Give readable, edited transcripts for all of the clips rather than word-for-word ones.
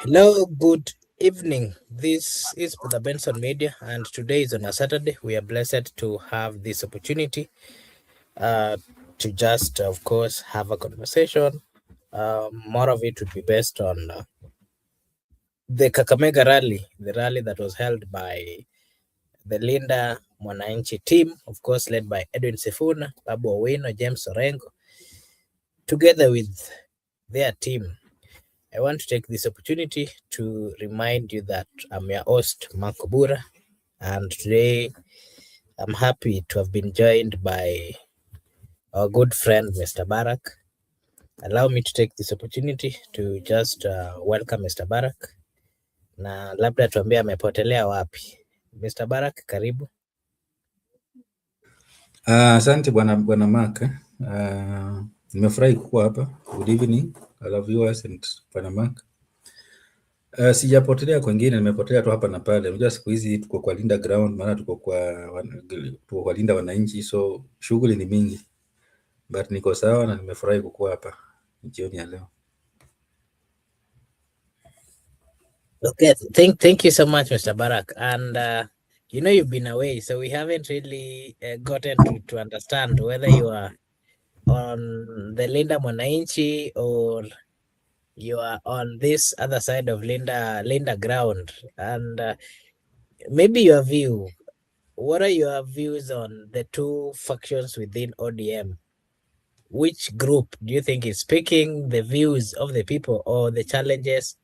Hello, good evening. This is the Benson Media, and today is on a Saturday. We are blessed to have this opportunity uh, to just, of course, have a conversation. More of it would be based on the Kakamega rally, the rally that was held by the Linda Mwananchi team, of course, led by Edwin Sifuna, Babu, James Orengo, together with their team. I want to take this opportunity to remind you that I'm your host, Marco Bura, and today I'm happy to have been joined by our good friend, Mr. Barak. Allow me to take this opportunity to just welcome Mr. Barak na labda tuambie amepotelea wapi. Mr. Barak, karibu. Asante bwana Mark. Nimefurahi kuwa hapa. Good evening all viewers and bwana Mark. Sijapotelea kwingine, nimepotelea tu hapa na pale. Unajua siku hizi tuko kwa Linda ground, maana tuko kwa Linda wananchi, so shughuli ni mingi, but niko sawa na nimefurahi kuwa hapa jioni ya leo. Okay, thank you so much, Mr. Barak. And you've been away, so we haven't really gotten to understand whether you are on the Linda Mwananchi or you are on this other side of Linda ground. And maybe your view, what are your views on the two factions within ODM? Which group do you think is speaking the views of the people or the challenges?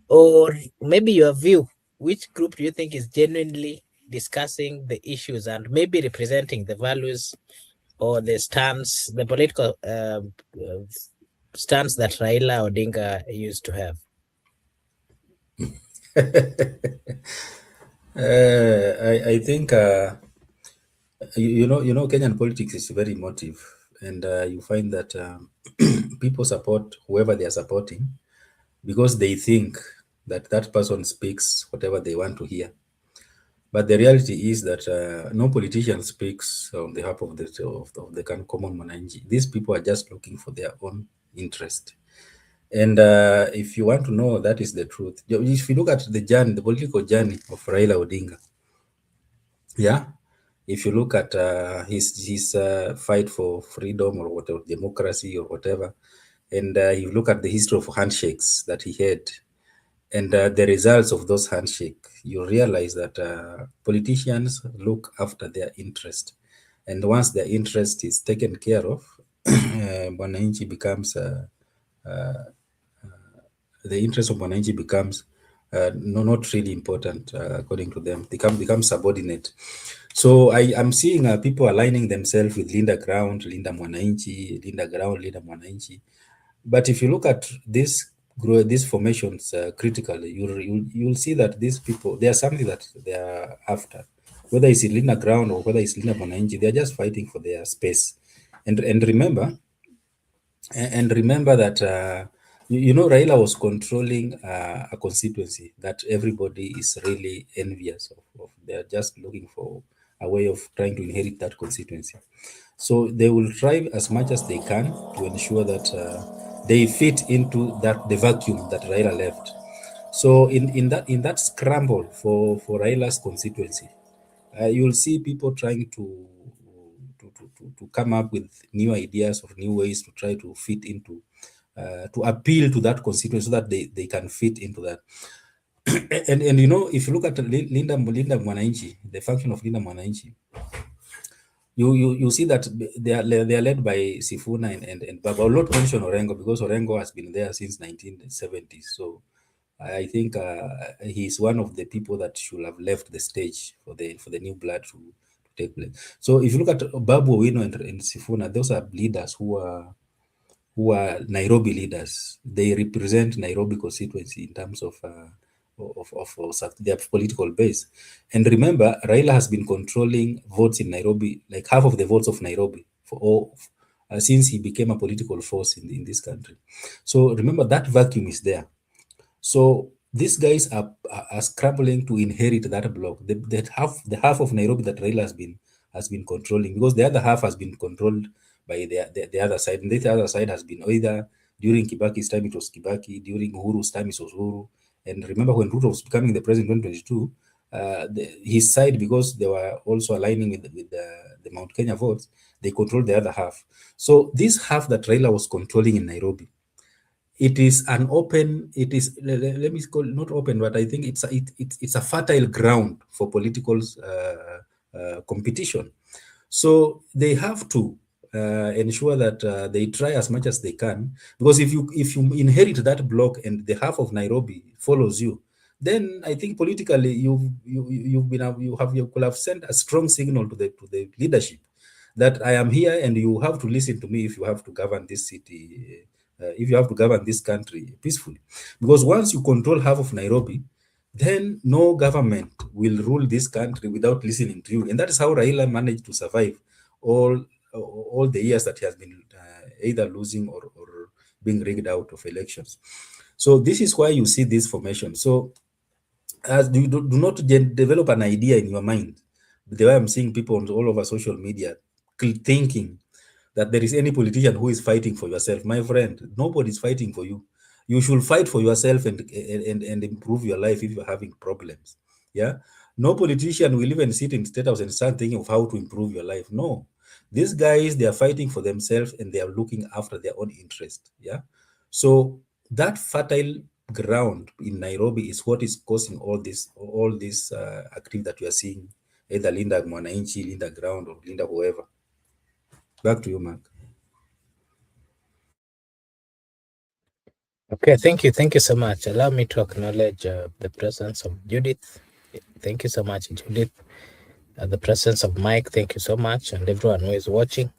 Or maybe your view, which group do you think is genuinely discussing the issues and maybe representing the values or the stance, the political stance that Raila Odinga used to have? I think you know Kenyan politics is very emotive, and you find that people support whoever they are supporting because they think that that person speaks whatever they want to hear. But the reality is that no politician speaks on behalf of the common mwananchi. These people are just looking for their own interest. And if you want to know, that is the truth. If you look at the journey, the political journey of Raila Odinga, yeah, if you look at his fight for freedom or whatever, democracy or whatever, and you look at the history of handshakes that he had, and the results of those handshakes, you realize that politicians look after their interest. And once their interest is taken care of, Mwananchi becomes, the interest of Mwananchi becomes not really important according to them. They become subordinate. So I am seeing people aligning themselves with Linda Ground, Linda Mwananchi, Linda Ground, Linda Mwananchi. But if you look at these formations critically, you'll see that these people, they are something that they are after. Whether it's Linda Ground or whether it's Linda Mwananchi, they are just fighting for their space. And remember that Raila was controlling a constituency that everybody is really envious of. They are just looking for a way of trying to inherit that constituency. So they will try as much as they can to ensure that they fit into the vacuum that Raila left. So in that scramble for Raila's constituency, you'll see people trying to come up with new ideas or new ways to try to fit into, to appeal to that constituency so that they can fit into that. and if you look at Linda Mwananchi, the function of Linda Mwananchi, you see that they are led by Sifuna and Babu. I will not mention Orengo because Orengo has been there since 1970s. So I think he's one of the people that should have left the stage for the new blood to take place. So if you look at Babu and Sifuna, those are leaders who are Nairobi leaders. They represent Nairobi constituency in terms of their political base. And remember, Raila has been controlling votes in Nairobi, like half of the votes of Nairobi, since he became a political force in this country. So remember, that vacuum is there. So these guys are scrambling to inherit that block. The half of Nairobi that Raila has been controlling, because the other half has been controlled by the other side, and the other side has been either During Kibaki's time, it was Kibaki. During Uhuru's time, it was Uhuru. And remember when Ruto was becoming the president in 2022, his side, because they were also aligning with the Mount Kenya votes, they controlled the other half. So this half that Raila was controlling in Nairobi, it is an open, it is, let me call it not open, but I think it's a fertile ground for political competition. So they have to ensure that they try as much as they can, because if you inherit that block and the half of Nairobi follows you, then I think politically you could have sent a strong signal to the leadership that I am here and you have to listen to me if you have to govern this city, if you have to govern this country peacefully. Because once you control half of Nairobi, then no government will rule this country without listening to you. And that is how Raila managed to survive all all the years that he has been either losing or being rigged out of elections. So this is why you see this formation. So as you do not develop an idea in your mind, the way I'm seeing people all over social media thinking that there is any politician who is fighting for yourself. My friend, nobody is fighting for you. You should fight for yourself and improve your life if you're having problems. Yeah. No politician will even sit in state house and start thinking of how to improve your life. No. These guys, they are fighting for themselves and they are looking after their own interest. Yeah. So that fertile ground in Nairobi is what is causing all this activity that we are seeing, either Linda Mwananchi, Linda Ground, or Linda whoever. Back to you, Mark. Okay, thank you. Thank you so much. Allow me to acknowledge the presence of Judith. Thank you so much, Judith. The presence of Mike. Thank you so much. And everyone who is watching.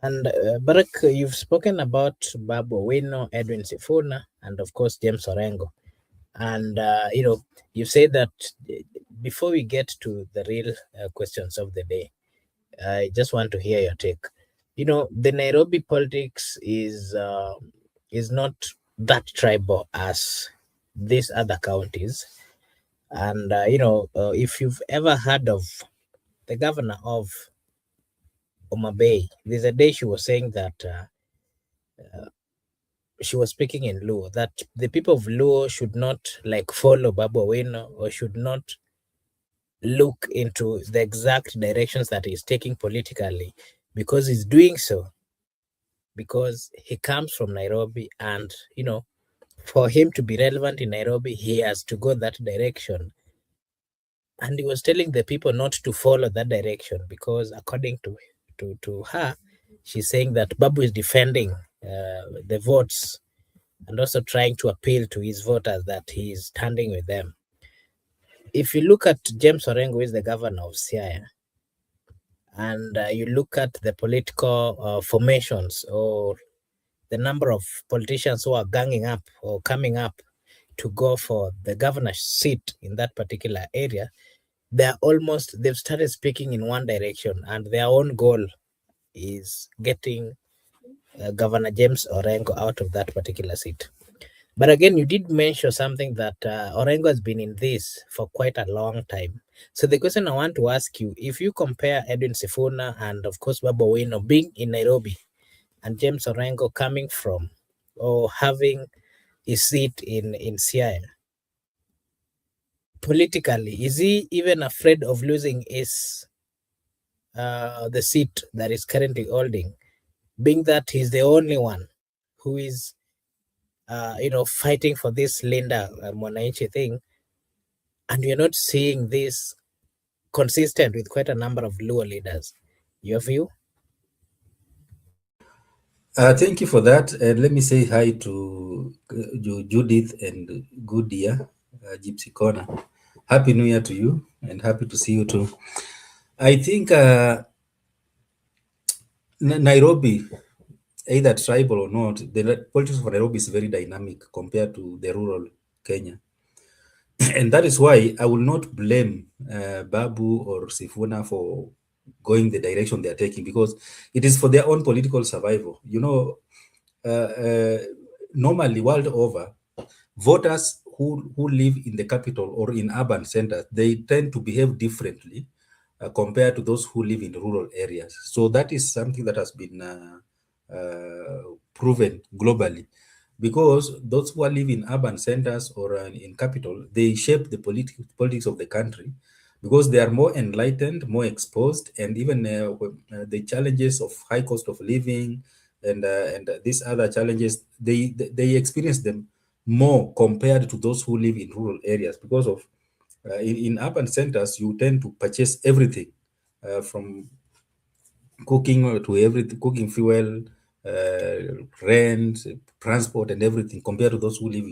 And Barak, you've spoken about Babu Owino, Edwin Sifuna, and of course, James Orengo. And, you say that before we get to the real questions of the day, I just want to hear your take. The Nairobi politics is not that tribal as these other counties. And if you've ever heard of the governor of Oma Bay, there's a day she was saying that she was speaking in Luo, that the people of Luo should not like follow Babu Owino or should not look into the exact directions that he's taking politically, because he's doing so because he comes from Nairobi, and for him to be relevant in Nairobi, he has to go that direction. And he was telling the people not to follow that direction because, according to her, she's saying that Babu is defending the votes and also trying to appeal to his voters that he is standing with them. If you look at James Orengo, who is the governor of Siaya, and you look at the political formations or the number of politicians who are ganging up or coming up to go for the governor's seat in that particular area, they've started speaking in one direction, and their own goal is getting Governor James Orengo out of that particular seat. But again, you did mention something that Orengo has been in this for quite a long time. So the question I want to ask you, if you compare Edwin Sifuna and of course Babu Owino being in Nairobi and James Orengo coming from or having a seat in Siaya, politically, is he even afraid of losing the seat that is currently holding, being that he's the only one who is fighting for this Linda Mwananchi thing, and you're not seeing this consistent with quite a number of Luo leaders. Your view? Thank you for that. And let me say hi to Judith and Goodia, Gypsy Corner. Happy New Year to you and happy to see you too. I think Nairobi, either tribal or not, the politics of Nairobi is very dynamic compared to the rural Kenya. And that is why I will not blame Babu or Sifuna for going the direction they are taking, because it is for their own political survival. Normally, world over, voters who live in the capital or in urban centers, they tend to behave differently compared to those who live in rural areas. So that is something that has been proven globally, because those who are live in urban centers or in capital, they shape the politics of the country, because they are more enlightened, more exposed, and even the challenges of high cost of living and these other challenges, they experience them more compared to those who live in rural areas, because of in urban centers you tend to purchase everything, from cooking to everything, cooking fuel, rent, transport, and everything, compared to those who live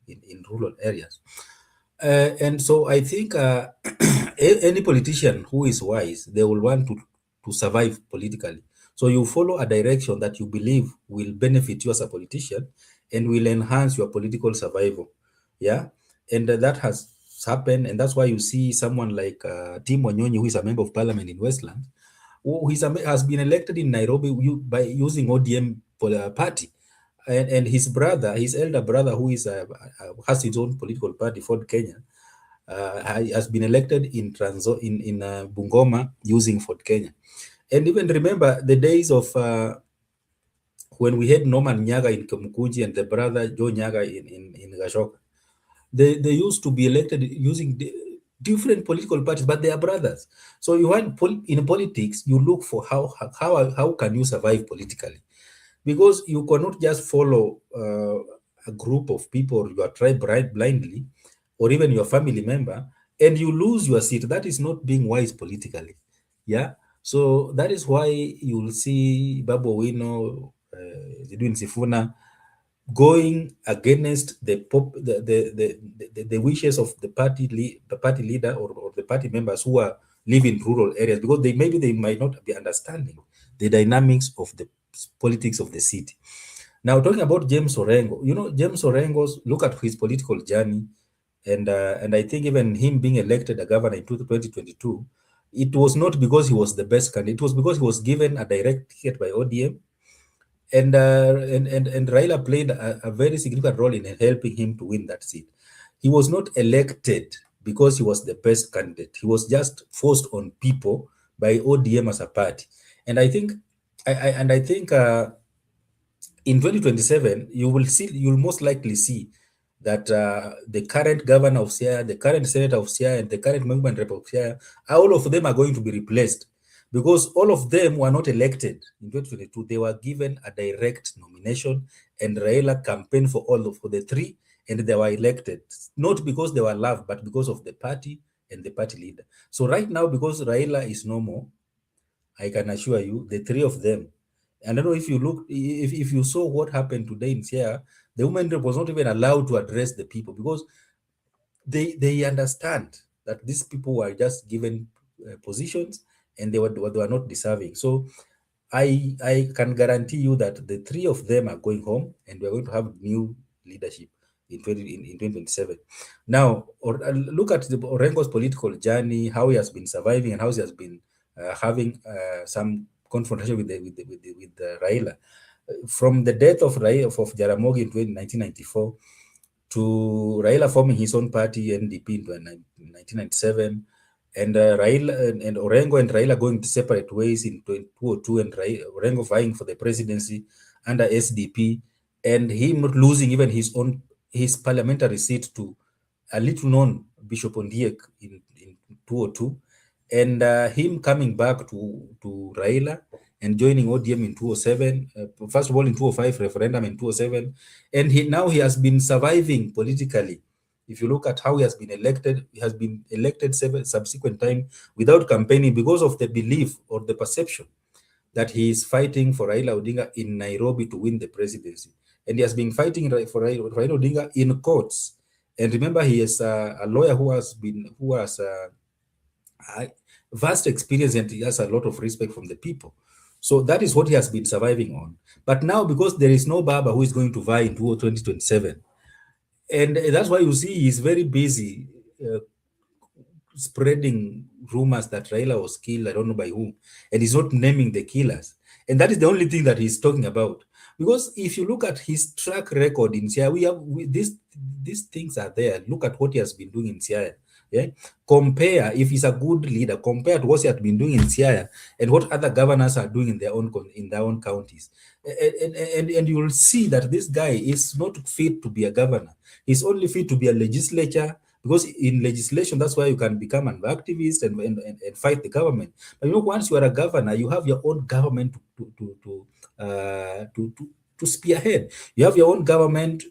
in rural areas. And so I think any politician who is wise, they will want to survive politically. So you follow a direction that you believe will benefit you as a politician and will enhance your political survival. Yeah. And that has happened. And that's why you see someone like Tim Wanyonyi, who is a member of parliament in Westland, who has been elected in Nairobi by using ODM party. And his brother, his elder brother, who has his own political party, Ford Kenya, has been elected in Bungoma using Fort Kenya. And even remember the days of when we had Norman Nyaga in Kamukunji and the brother Joe Nyaga in Gashoka. They used to be elected using different political parties, but they are brothers. So you want in politics, you look for how can you survive politically, because you cannot just follow a group of people or your tribe blindly, or even your family member, and you lose your seat. That is not being wise politically. Yeah. So that is why you'll see Babu Owino, Edwin Sifuna, going against the wishes of the party leader, or the party members who are live in rural areas, because they might not be understanding the dynamics of the politics of the city. Now, talking about James Orengo, James Orengo's, look at his political journey, and I think even him being elected a governor in 2022, it was not because he was the best candidate. It was because he was given a direct ticket by ODM, and Raila played a very significant role in helping him to win that seat. He was not elected because he was the best candidate. He was just forced on people by ODM as a party. And I think, I think in 2027, you'll most likely see that the current governor of Siaya, the current senator of Siaya, and the current movement rep of Siaya, all of them are going to be replaced, because all of them were not elected in 2022. They were given a direct nomination, and Raila campaigned for the three, and they were elected, not because they were loved, but because of the party and the party leader. So right now, because Raila is no more, I can assure you, the three of them. And I don't know if you look, if you saw what happened today in Sierra, the woman was not even allowed to address the people, because they understand that these people were just given positions, and they were not deserving. So I can guarantee you that the three of them are going home, and we're going to have new leadership in 2027. Now, look at Orengo's political journey, how he has been surviving, and how he has been having some confrontation with Raila. From the death of Jaramogi in 1994 to Raila forming his own party, NDP, in 1997, and Raila and Orengo and Raila going to separate ways in 2002, and Orengo vying for the presidency under SDP, and him losing even his parliamentary seat to a little known Bishop Ondiek in 2002, and him coming back to Raila and joining ODM in 2007, first of all in 2005 referendum in 2007, and now he has been surviving politically. If you look at how he has been elected, he has been elected seven subsequent time without campaigning, because of the belief or the perception that he is fighting for Raila Odinga in Nairobi to win the presidency. And he has been fighting for Raila Odinga in courts. And remember, he is a lawyer who has vast experience, and he has a lot of respect from the people. So that is what he has been surviving on. But now, because there is no Baba who is going to vie in 2027, and that's why you see he's very busy spreading rumors that Raila was killed, I don't know by whom, and he's not naming the killers. And that is the only thing that he's talking about. Because if you look at his track record in Siaya, these things are there. Look at what he has been doing in Siaya. Yeah, compare if he's a good leader, compare to what he had been doing in Siaya and what other governors are doing in their own counties, and you will see that this guy is not fit to be a governor. He's only fit to be a legislature, because in legislation that's why you can become an activist and fight the government. But once you are a governor, you have your own government to spearhead. You have your own government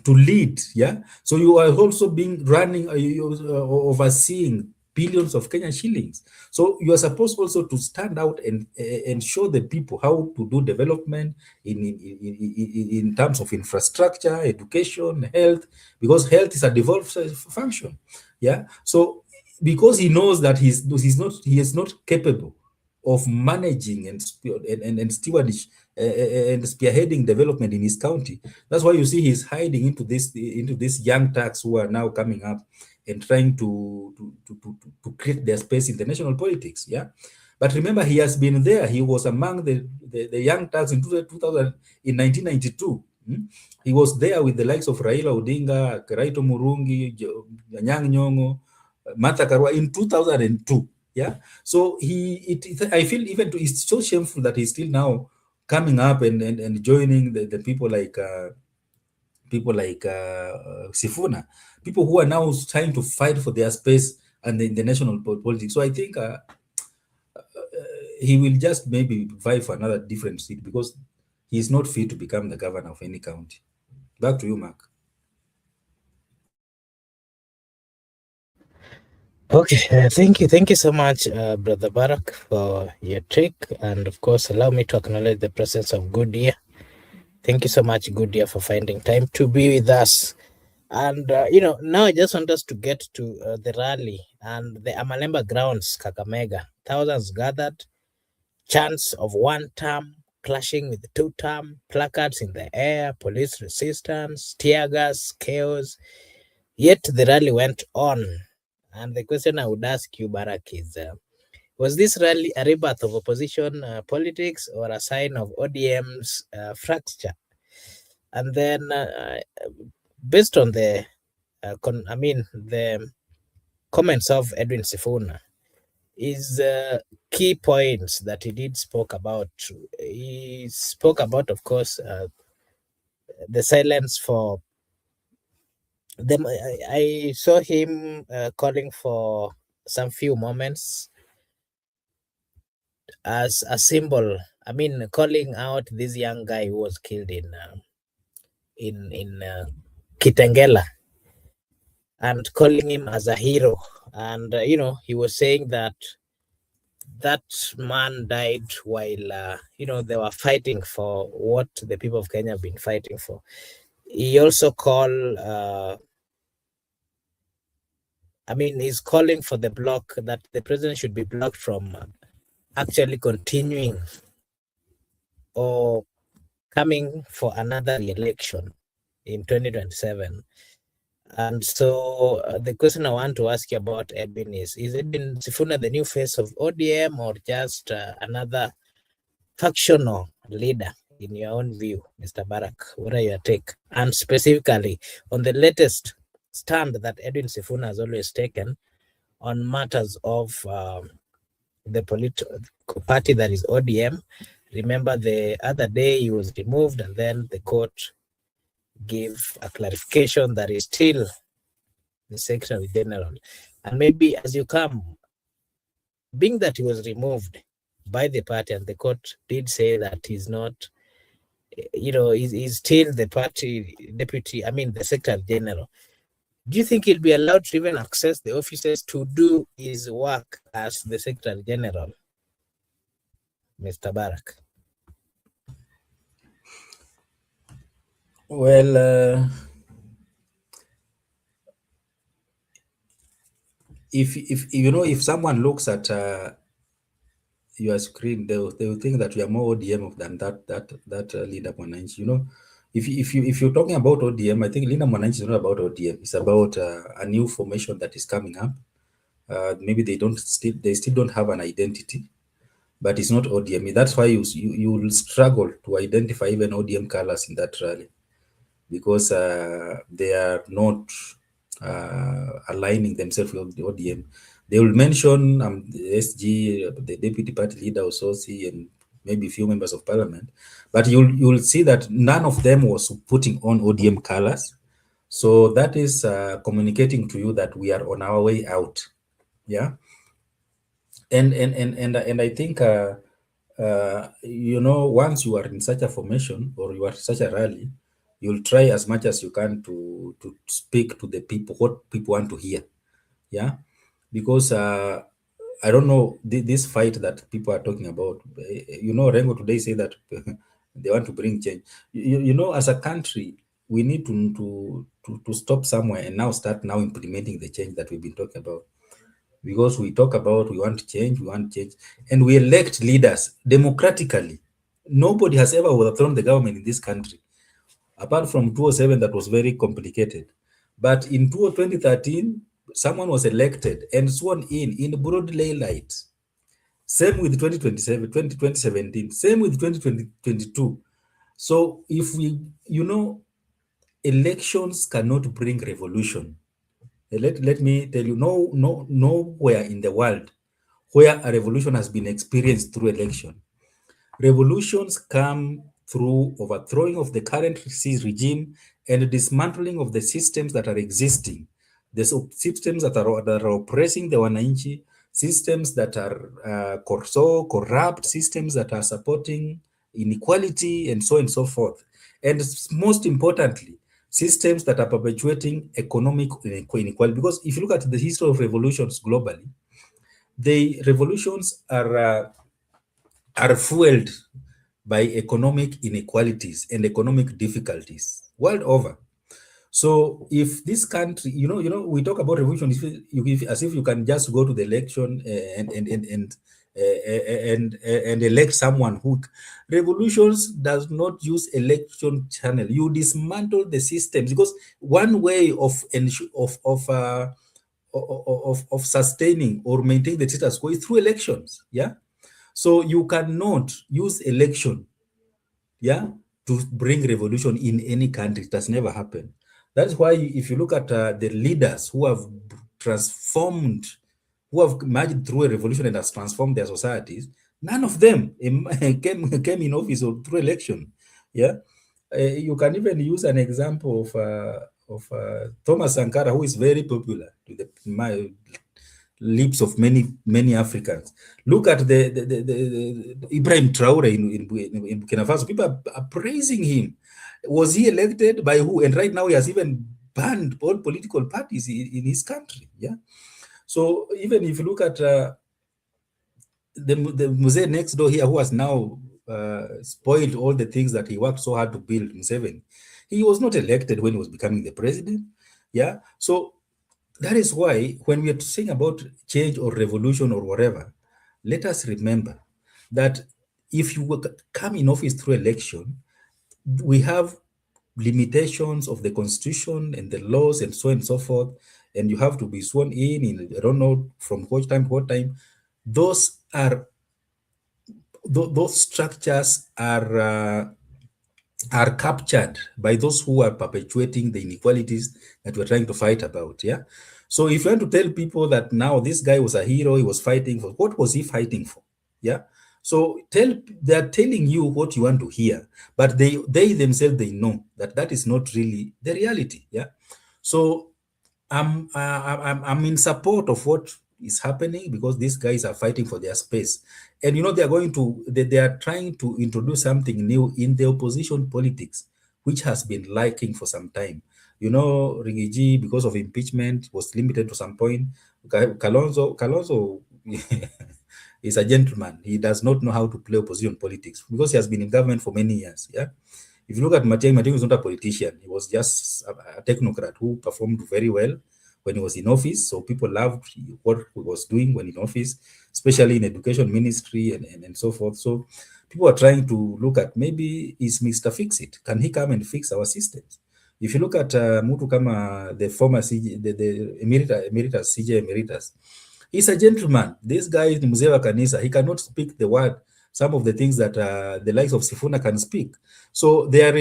to lead. Yeah, so you are also being running, overseeing billions of Kenyan shillings. So you are supposed also to stand out and show the people how to do development in terms of infrastructure, education, health, because health is a devolved function. Yeah, so because he knows that he is not capable of managing and stewardship, and spearheading development in his county. That's why you see he's hiding into these young thugs who are now coming up and trying to create their space in the national politics. Yeah, but remember, he has been there. He was among the young thugs in 2000, in 1992. He was there with the likes of Raila Odinga, Keraito Murungi, Nyang' Nyong'o, Martha Karua in 2002. Yeah, so I feel even it's so shameful that he's still now coming up and joining the people like Sifuna, people who are now trying to fight for their space and in the national politics. So I think he will just maybe vie for another different seat, because he is not fit to become the governor of any county. Back to you, Mark. Okay, thank you so much, Brother Barak, for your take, and of course, allow me to acknowledge the presence of Goodyear. Thank you so much, Goodyear, for finding time to be with us. And now I just want us to get to the rally and the Amalemba grounds, Kakamega. Thousands gathered, chants of one term clashing with two term, placards in the air, police resistance, tear gas, chaos. Yet the rally went on. And the question I would ask you, Barak, is was this rally a rebirth of opposition politics or a sign of ODM's fracture? And then, based on the comments of Edwin Sifuna, is key points that he did spoke about. He spoke about, of course, the silence for them. I saw him calling for some few moments as a symbol. I mean, calling out this young guy who was killed in Kitengela, and calling him as a hero. And he was saying that that man died while they were fighting for what the people of Kenya have been fighting for. He also he's calling for the block, that the president should be blocked from actually continuing or coming for another election in 2027. And so the question I want to ask you about Edwin is Edwin Sifuna the new face of ODM, or just another factional leader in your own view, Mr. Barak? What are your take? And specifically on the latest stand that Edwin Sifuna has always taken on matters of the political party that is ODM. Remember, the other day he was removed, and then the court gave a clarification that is still the Secretary General. And maybe as you come, being that he was removed by the party, and the court did say that he's not, he's still the party deputy, the Secretary General. Do you think he'll be allowed to even access the offices to do his work as the Secretary General, Mr. Barak? Well, if someone looks at your screen, they will think that you are more ODM than that Linda Mwananchi. If you're talking about ODM, I think Linda Mwananchi is not about ODM. It's about a new formation that is coming up. Maybe they still don't have an identity, but it's not ODM. That's why you will struggle to identify even ODM colors in that rally, because they are not aligning themselves with the ODM. They will mention the SG, the deputy party leader, Ososi, and maybe a few members of parliament, but you'll see that none of them was putting on ODM colors. So that is communicating to you that we are on our way out. Yeah, and I think once you are in such a formation or you are such a rally, you'll try as much as you can to speak to the people what people want to hear. Yeah, because I don't know this fight that people are talking about. Rengo today say that they want to bring change. As a country, we need to stop somewhere and now start now implementing the change that we've been talking about. Because we talk about we want change, and we elect leaders democratically. Nobody has ever overthrown the government in this country, apart from 2007 that was very complicated. But in 2013, someone was elected and sworn in broad daylight. Same with 2027, 2017, same with 2022. So if elections cannot bring revolution. Let me tell you, nowhere in the world where a revolution has been experienced through election. Revolutions come through overthrowing of the current regime and dismantling of the systems that are existing. The systems that are oppressing the Wananchi, systems that are so corrupt, systems that are supporting inequality, and so on and so forth. And most importantly, systems that are perpetuating economic inequality. Because if you look at the history of revolutions globally, the revolutions are fueled by economic inequalities and economic difficulties world over. So if this country, we talk about revolution as if you can just go to the election and elect someone who. Revolutions does not use election channel. You dismantle the systems, because one way of sustaining or maintaining the status quo is through elections. Yeah, so you cannot use election, yeah, to bring revolution in any country. It has never happened. That's why if you look at the leaders who have transformed, who have emerged through a revolution and has transformed their societies, none of them came in office or through election. Yeah, you can even use an example of Thomas Sankara, who is very popular to my lips of many Africans. Look at the Ibrahim Traore in Burkina Faso. People are praising him. Was he elected by who? And right now he has even banned all political parties in his country. Yeah. So even if you look at the Mzee next door here, who has now spoiled all the things that he worked so hard to build, Museveni, he was not elected when he was becoming the president. Yeah. So that is why when we are saying about change or revolution or whatever, let us remember that if you come in office through election, we have limitations of the constitution and the laws and so on and so forth, and you have to be sworn in I don't know from what time to what time. Those are those structures are captured by those who are perpetuating the inequalities that we're trying to fight about. Yeah. So if you want to tell people that now this guy was a hero, he was fighting for, what was he fighting for? Yeah. So they're telling you what you want to hear, but they themselves, they know that that is not really the reality. Yeah. So I'm in support of what is happening, because these guys are fighting for their space, and they are trying to introduce something new in the opposition politics, which has been lacking for some time. Rigiji, because of impeachment, was limited to some point. Kalonzo is a gentleman. He does not know how to play opposition politics because he has been in government for many years. Yeah. If you look at Matiang'i was not a politician. He was just a technocrat who performed very well when he was in office. So people loved what he was doing when in office, especially in education ministry and so forth. So people are trying to look at, maybe is Mr. Fix It. Can he come and fix our systems? If you look at Mutu Kama, the former CJ, the emeritus, CJ emeritus, he's a gentleman. This guy is Mzee wa Kanisa. He cannot speak the word, some of the things that the likes of Sifuna can speak. So they are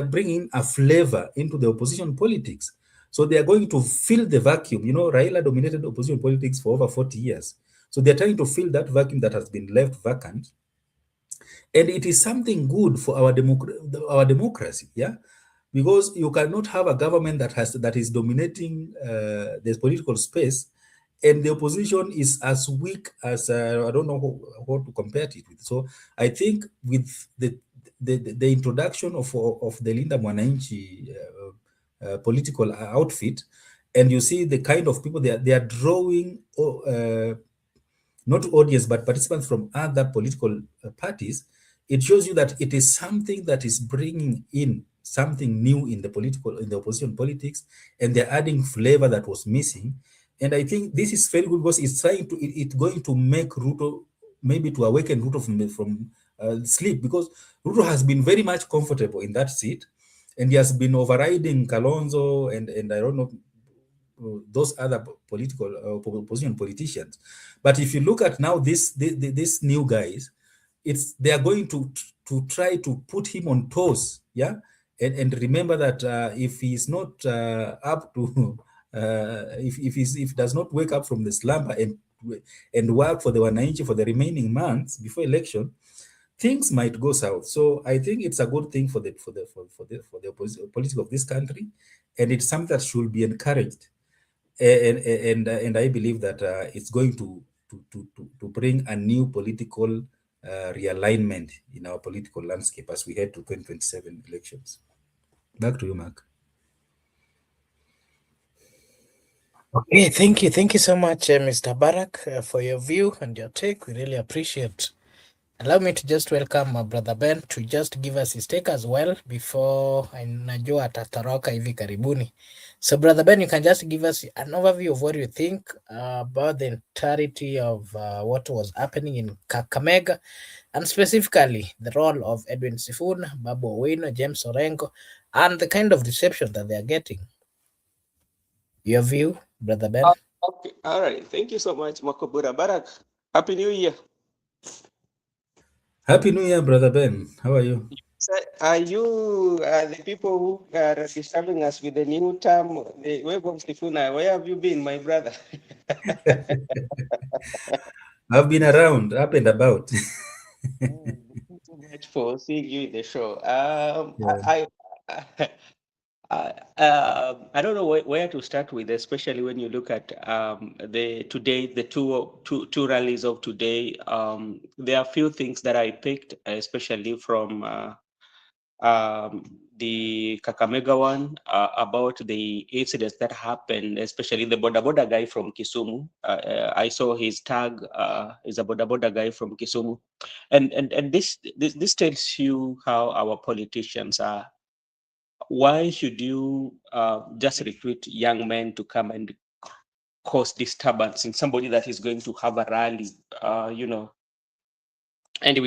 bringing a flavor into the opposition politics. So they are going to fill the vacuum. You know, Raila dominated opposition politics for over 40 years. So they're trying to fill that vacuum that has been left vacant. And it is something good for our democracy, yeah, because you cannot have a government that is dominating the political space, and the opposition is as weak as I don't know how to compare it with. So I think with the introduction of the Linda Mwananchi political outfit, and you see the kind of people they are drawing, not audience but participants from other political parties. It shows you that it is something that is bringing in something new in the opposition politics, and they're adding flavor that was missing. And I think this is very good because it's going to make Ruto, maybe to awaken Ruto from sleep, because Ruto has been very much comfortable in that seat, and he has been overriding Kalonzo and I don't know those other political opposition politicians. But if you look at now these new guys, they are going to try to put him on toes, yeah. And remember that if he's not up to if he does not wake up from the slumber and work for the Wananchi for the remaining months before election, things might go south. So I think it's a good thing for the politics of this country, and it's something that should be encouraged. And I believe that it's going to bring a new political realignment in our political landscape as we head to 2027 elections. Back to you, Mark. Okay, thank you so much, Mr. Barak, for your view and your take. We really appreciate. Allow me to just welcome my brother Ben to just give us his take as well before najua atatoroka hivi karibuni. So brother Ben, you can just give us an overview of what you think about the entirety of what was happening in Kakamega, and specifically the role of Edwin Sifuna, Babu Owino, James Orengo, and the kind of reception that they are getting. Your view, brother Ben? Okay, all right. Thank you so much, Makobura Barak. Happy New Year. Happy New Year, brother Ben. How are you? Are you the people who are disturbing us with the new term, the web of Sifuna? Where have you been, my brother? I've been around, up and about. Thank you so much for seeing you in the show. Yeah. I don't know where to start with, especially when you look at the two rallies of today. There are a few things that I picked, especially from the Kakamega one, about the incidents that happened, especially the boda boda guy from Kisumu. I saw his tag is a boda boda guy from Kisumu, and this tells you how our politicians are. Why should you just recruit young men to come and cause disturbance in somebody that is going to have a rally, and he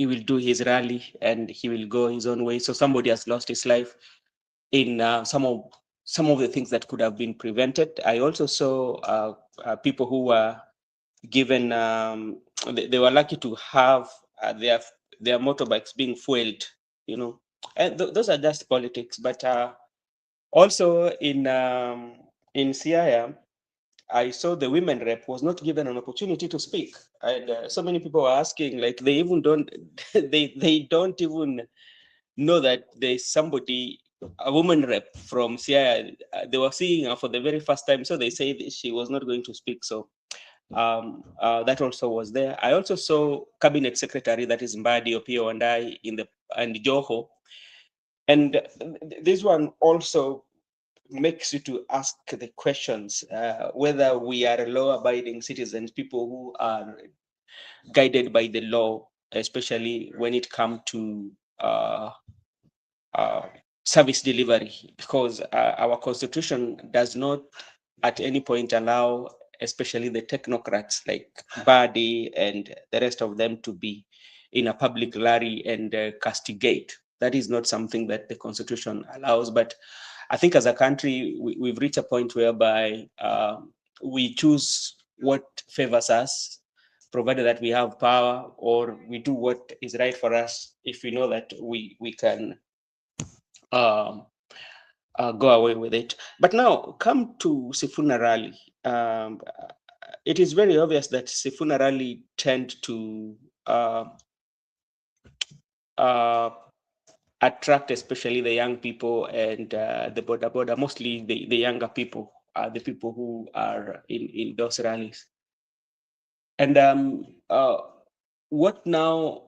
will do his rally and he will go his own way. So somebody has lost his life in some of the things that could have been prevented. I also saw people who were given they were lucky to have their motorbikes being fueled, and those are just politics. But also in Siaya, I saw the women rep was not given an opportunity to speak, and so many people were asking, like they even don't, they don't even know that there's somebody, a woman rep from Siaya. They were seeing her for the very first time, so they said she was not going to speak. So that also was there. I also saw cabinet secretary, that is Mbadi Opio and I and Joho, and this one also makes you to ask the questions whether we are law-abiding citizens, people who are guided by the law, especially when it comes to uh, service delivery, because our constitution does not at any point allow, especially the technocrats like Badi and the rest of them, to be in a public rally and castigate. That is not something that the constitution allows. But I think as a country, we've reached a point whereby we choose what favors us, provided that we have power, or we do what is right for us if we know that we can um, go away with it. But now come to Sifuna rally. It is very obvious that Sifuna rally tend to uh, uh, attract especially the young people and the border, mostly the younger people, the people who are in those rallies. And what now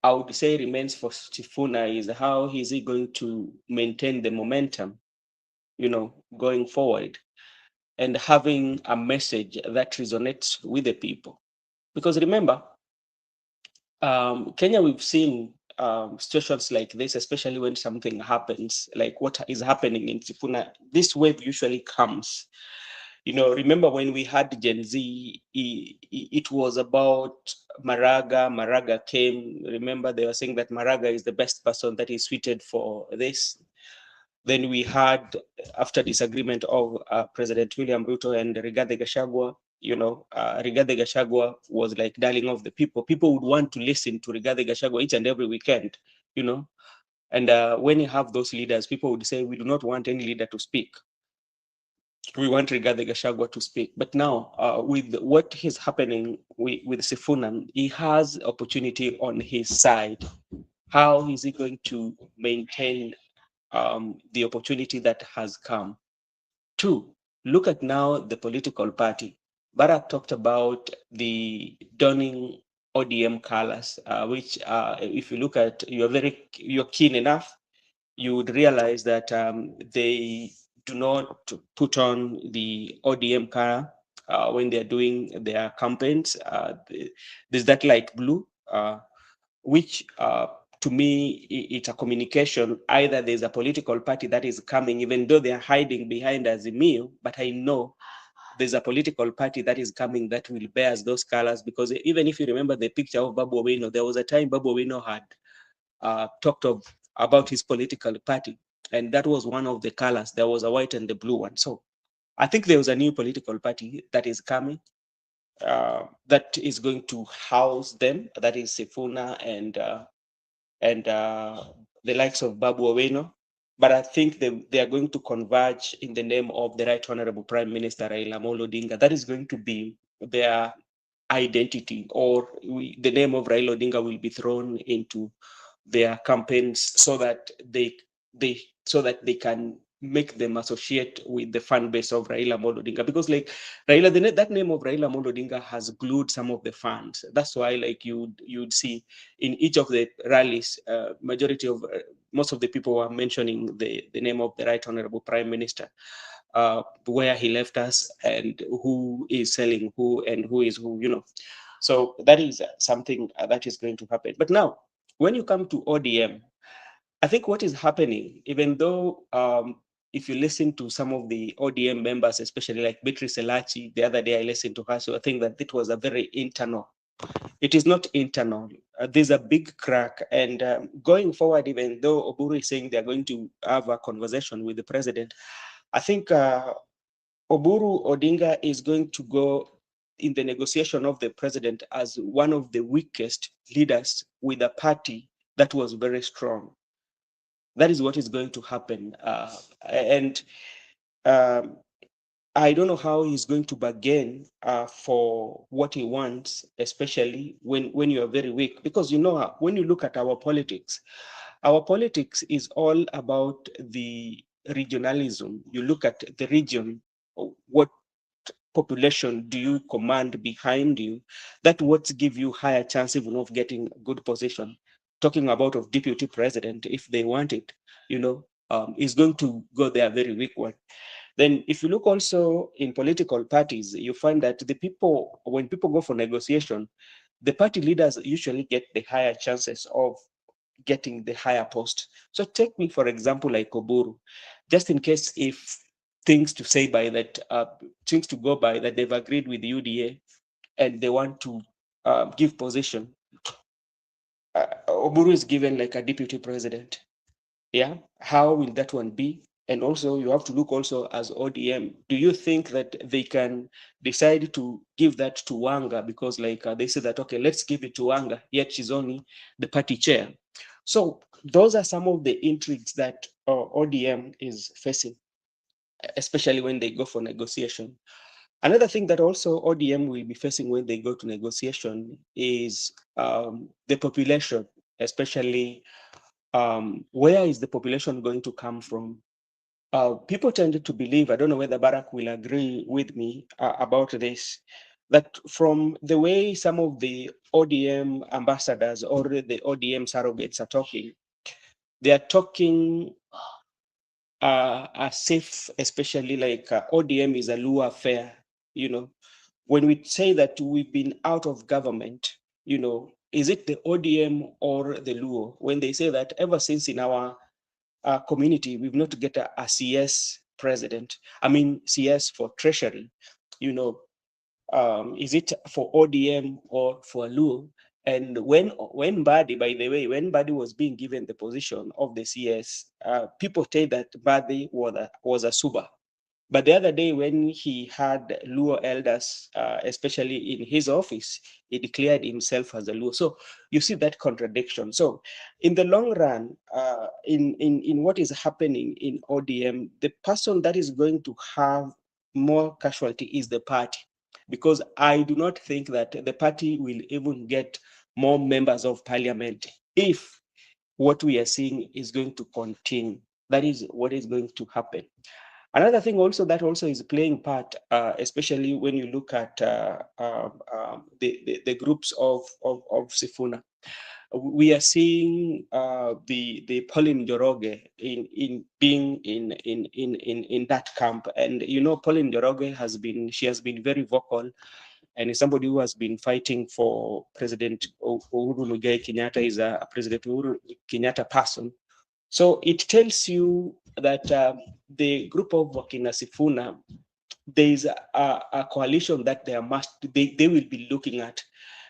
I would say remains for Sifuna is how is he going to maintain the momentum, going forward and having a message that resonates with the people. Because remember, Kenya, we've seen situations like this, especially when something happens, like what is happening in Sifuna. This wave usually comes. Remember when we had Gen Z, it was about Maraga. Maraga came. Remember, they were saying that Maraga is the best person that is suited for this. Then we had, after disagreement of President William Ruto and Rigathi Gachagua, Rigathi Gachagua was like darling of the people. People would want to listen to Rigathi Gachagua each and every weekend, you know. And when you have those leaders, people would say, we do not want any leader to speak. We want Rigathi Gachagua to speak. But now, with what is happening with Sifuna, he has opportunity on his side. How is he going to maintain the opportunity that has come? Two, look at now the political party. Barak talked about the donning ODM colors, which if you look at, you're keen enough, you would realize that they do not put on the ODM color when they're doing their campaigns. There's that light blue, which to me, it's a communication. Either there's a political party that is coming, even though they're hiding behind Azimio, but I know there's a political party that is coming that will bear those colors. Because even if you remember the picture of Babu Owino, there was a time Babu Owino had talked about his political party, and that was one of the colors. There was a white and the blue one. So I think there was a new political party that is coming, that is going to house them. That is Sifuna and the likes of Babu Owino. But I think they are going to converge in the name of the Right Honorable Prime Minister Raila Amolo Odinga. That is going to be their identity, or the name of Raila Odinga will be thrown into their campaigns so that they can make them associate with the fan base of Raila Amolo Odinga. Because like Raila, that name of Raila Amolo Odinga has glued some of the fans. That's why like you'd see in each of the rallies, most of the people were mentioning the name of the Right Honorable Prime Minister, where he left us and who is selling who and who is who. So that is something that is going to happen. But now, when you come to ODM, I think what is happening, even though if you listen to some of the ODM members, especially like Beatrice Elachi, the other day I listened to her, so I think that it was a very internal. It is not internal. There's a big crack. And going forward, even though Oburu is saying they're going to have a conversation with the president, I think Oburu Odinga is going to go in the negotiation of the president as one of the weakest leaders with a party that was very strong. That is what is going to happen. And um, I don't know how he's going to bargain for what he wants, especially when you are very weak. Because when you look at our politics is all about the regionalism. You look at the region, what population do you command behind you, that what give you higher chance even of getting good position. Talking about of deputy president, if they want it, is going to go there very weak one. Then if you look also in political parties, you find that when people go for negotiation, the party leaders usually get the higher chances of getting the higher post. So take me, for example, like Oburu, just in case if things to go by that they've agreed with the UDA and they want to give position, Oburu is given like a deputy president. Yeah, how will that one be? And also you have to look also as ODM. Do you think that they can decide to give that to Wanga because like they say that, okay, let's give it to Wanga, yet she's only the party chair. So those are some of the intrigues that ODM is facing, especially when they go for negotiation. Another thing that also ODM will be facing when they go to negotiation is the population, especially where is the population going to come from? People tend to believe, I don't know whether Barack will agree with me about this, that from the way some of the ODM ambassadors or the ODM surrogates are talking, they are talking as if, especially like ODM is a Luo affair. You know, when we say that we've been out of government, you know, is it the ODM or the Luo? When they say that ever since in our community, we've not get a CS president. I mean, CS for treasury. You know, is it for ODM or for Luo? And when Badi, by the way, when Badi was being given the position of the CS, people say that Badi was a Suba. But the other day, when he had Luo elders, especially in his office, he declared himself as a Luo. So you see that contradiction. So in the long run, in what is happening in ODM, the person that is going to have more casualty is the party, because I do not think that the party will even get more members of parliament if what we are seeing is going to continue. That is what is going to happen. Another thing also that also is playing part, especially when you look at the groups of Sifuna, we are seeing the Pauline Joroge in being in that camp. And you know, Pauline Joroge has been very vocal, and is somebody who has been fighting for President Uhuru Muigai Kenyatta. Is a President Uhuru Kenyatta person. So it tells you that the group of Wakina Sifuna, there is a coalition that they will be looking at.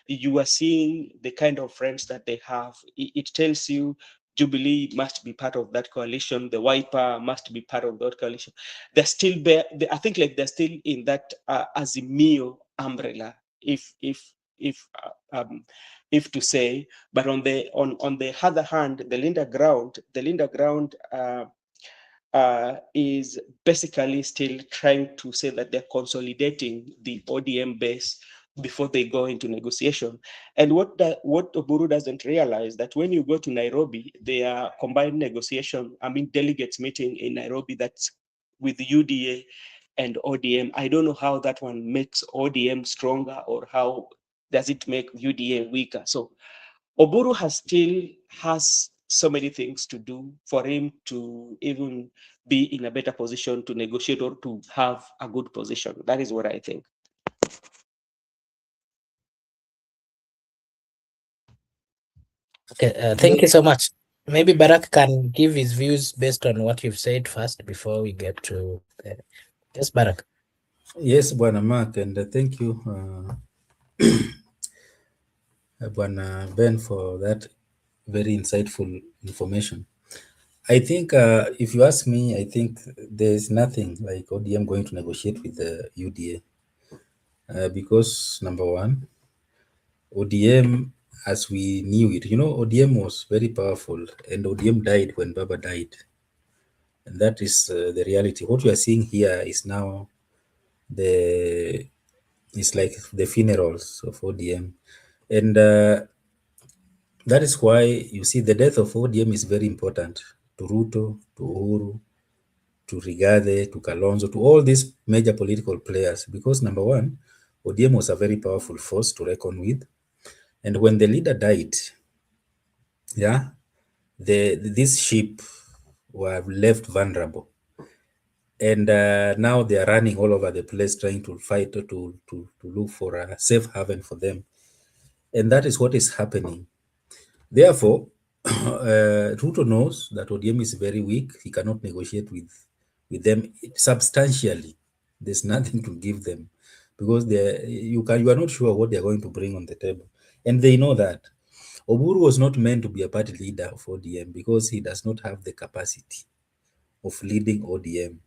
You are seeing the kind of friends that they have. It tells you Jubilee must be part of that coalition. The Wiper must be part of that coalition. They're still I think like they're still in that Azimio umbrella, if if to say. But on the other hand, the Linda Ground is basically still trying to say that they're consolidating the ODM base before they go into negotiation. And what Oburu doesn't realize, that when you go to Nairobi, they are combined negotiation, I mean delegates meeting in Nairobi, that's with UDA and ODM. I don't know how that one makes ODM stronger, or how does it make UDA weaker. So Oburu still has so many things to do for him to even be in a better position to negotiate or to have a good position. That is what I think. Okay, thank you so much. Maybe Barak can give his views based on what you've said first before we get to yes, Barak. Yes, Bwana Mark, and thank you, Bwana Ben, for that very insightful information. I think, if you ask me, I think there's nothing like ODM going to negotiate with the UDA, because number one, ODM, as we knew it, ODM was very powerful, and ODM died when Baba died, and that is the reality. What we are seeing here is now the it's like the funerals of ODM, and that is why you see the death of ODM is very important to Ruto, to Uhuru, to Rigathi, to Kalonzo, to all these major political players, because number one, ODM was a very powerful force to reckon with, and when the leader died, yeah, this sheep were left vulnerable, and now they are running all over the place trying to fight to look for a safe haven for them, and that is what is happening. Therefore, Ruto knows that ODM is very weak. He cannot negotiate with them substantially. There's nothing to give them, because you are not sure what they are going to bring on the table, and they know that. Oburu was not meant to be a party leader of ODM because he does not have the capacity of leading ODM.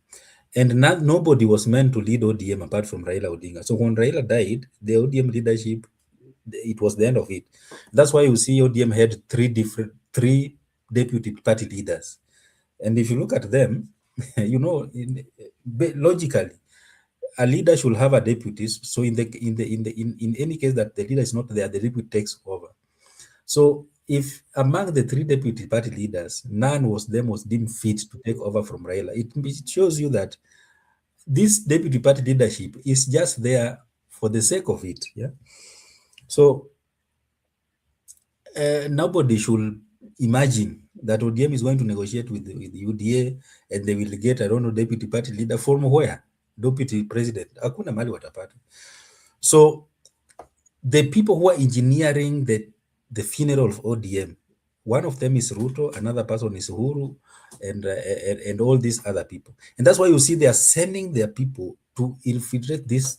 And nobody was meant to lead ODM apart from Raila Odinga. So when Raila died, the ODM leadership, it was the end of it. That's why you see ODM had three deputy party leaders. And if you look at them, logically, a leader should have a deputy. So in any case that the leader is not there, the deputy takes over. So if among the three deputy party leaders, none was deemed fit to take over from Raila, it shows you that this deputy party leadership is just there for the sake of it. Yeah. So nobody should imagine that ODM is going to negotiate with the UDA and they will get, I don't know, deputy party leader from where? Deputy president. Hakuna mali watapata. So the people who are engineering the funeral of ODM, one of them is Ruto, another person is Uhuru, and all these other people. And that's why you see they are sending their people to infiltrate this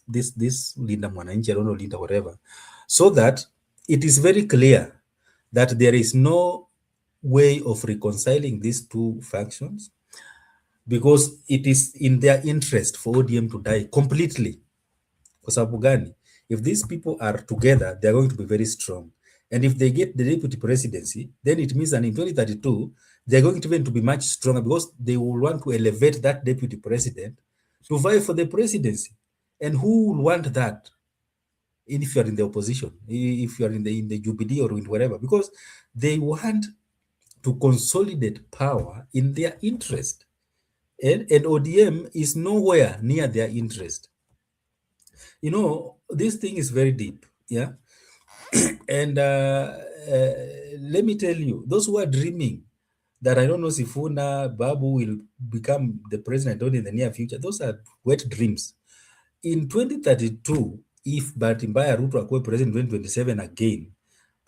Linda Mwananchi, I don't know, Linda whatever, so that it is very clear that there is no way of reconciling these two factions, because it is in their interest for ODM to die completely. Kwa sababu gani? If these people are together, they are going to be very strong. And if they get the deputy presidency, then it means that in 2032, they are going to even to be much stronger, because they will want to elevate that deputy president to vie for the presidency. And who will want that? If you are in the opposition, if you are in the Jubilee or in whatever, because they want to consolidate power in their interest. And ODM is nowhere near their interest. This thing is very deep. Yeah. And let me tell you, those who are dreaming that, I don't know, Sifuna, Babu will become the president in the near future, those are wet dreams. In 2032, if Batimbaya Ruto akue president in 2027 again,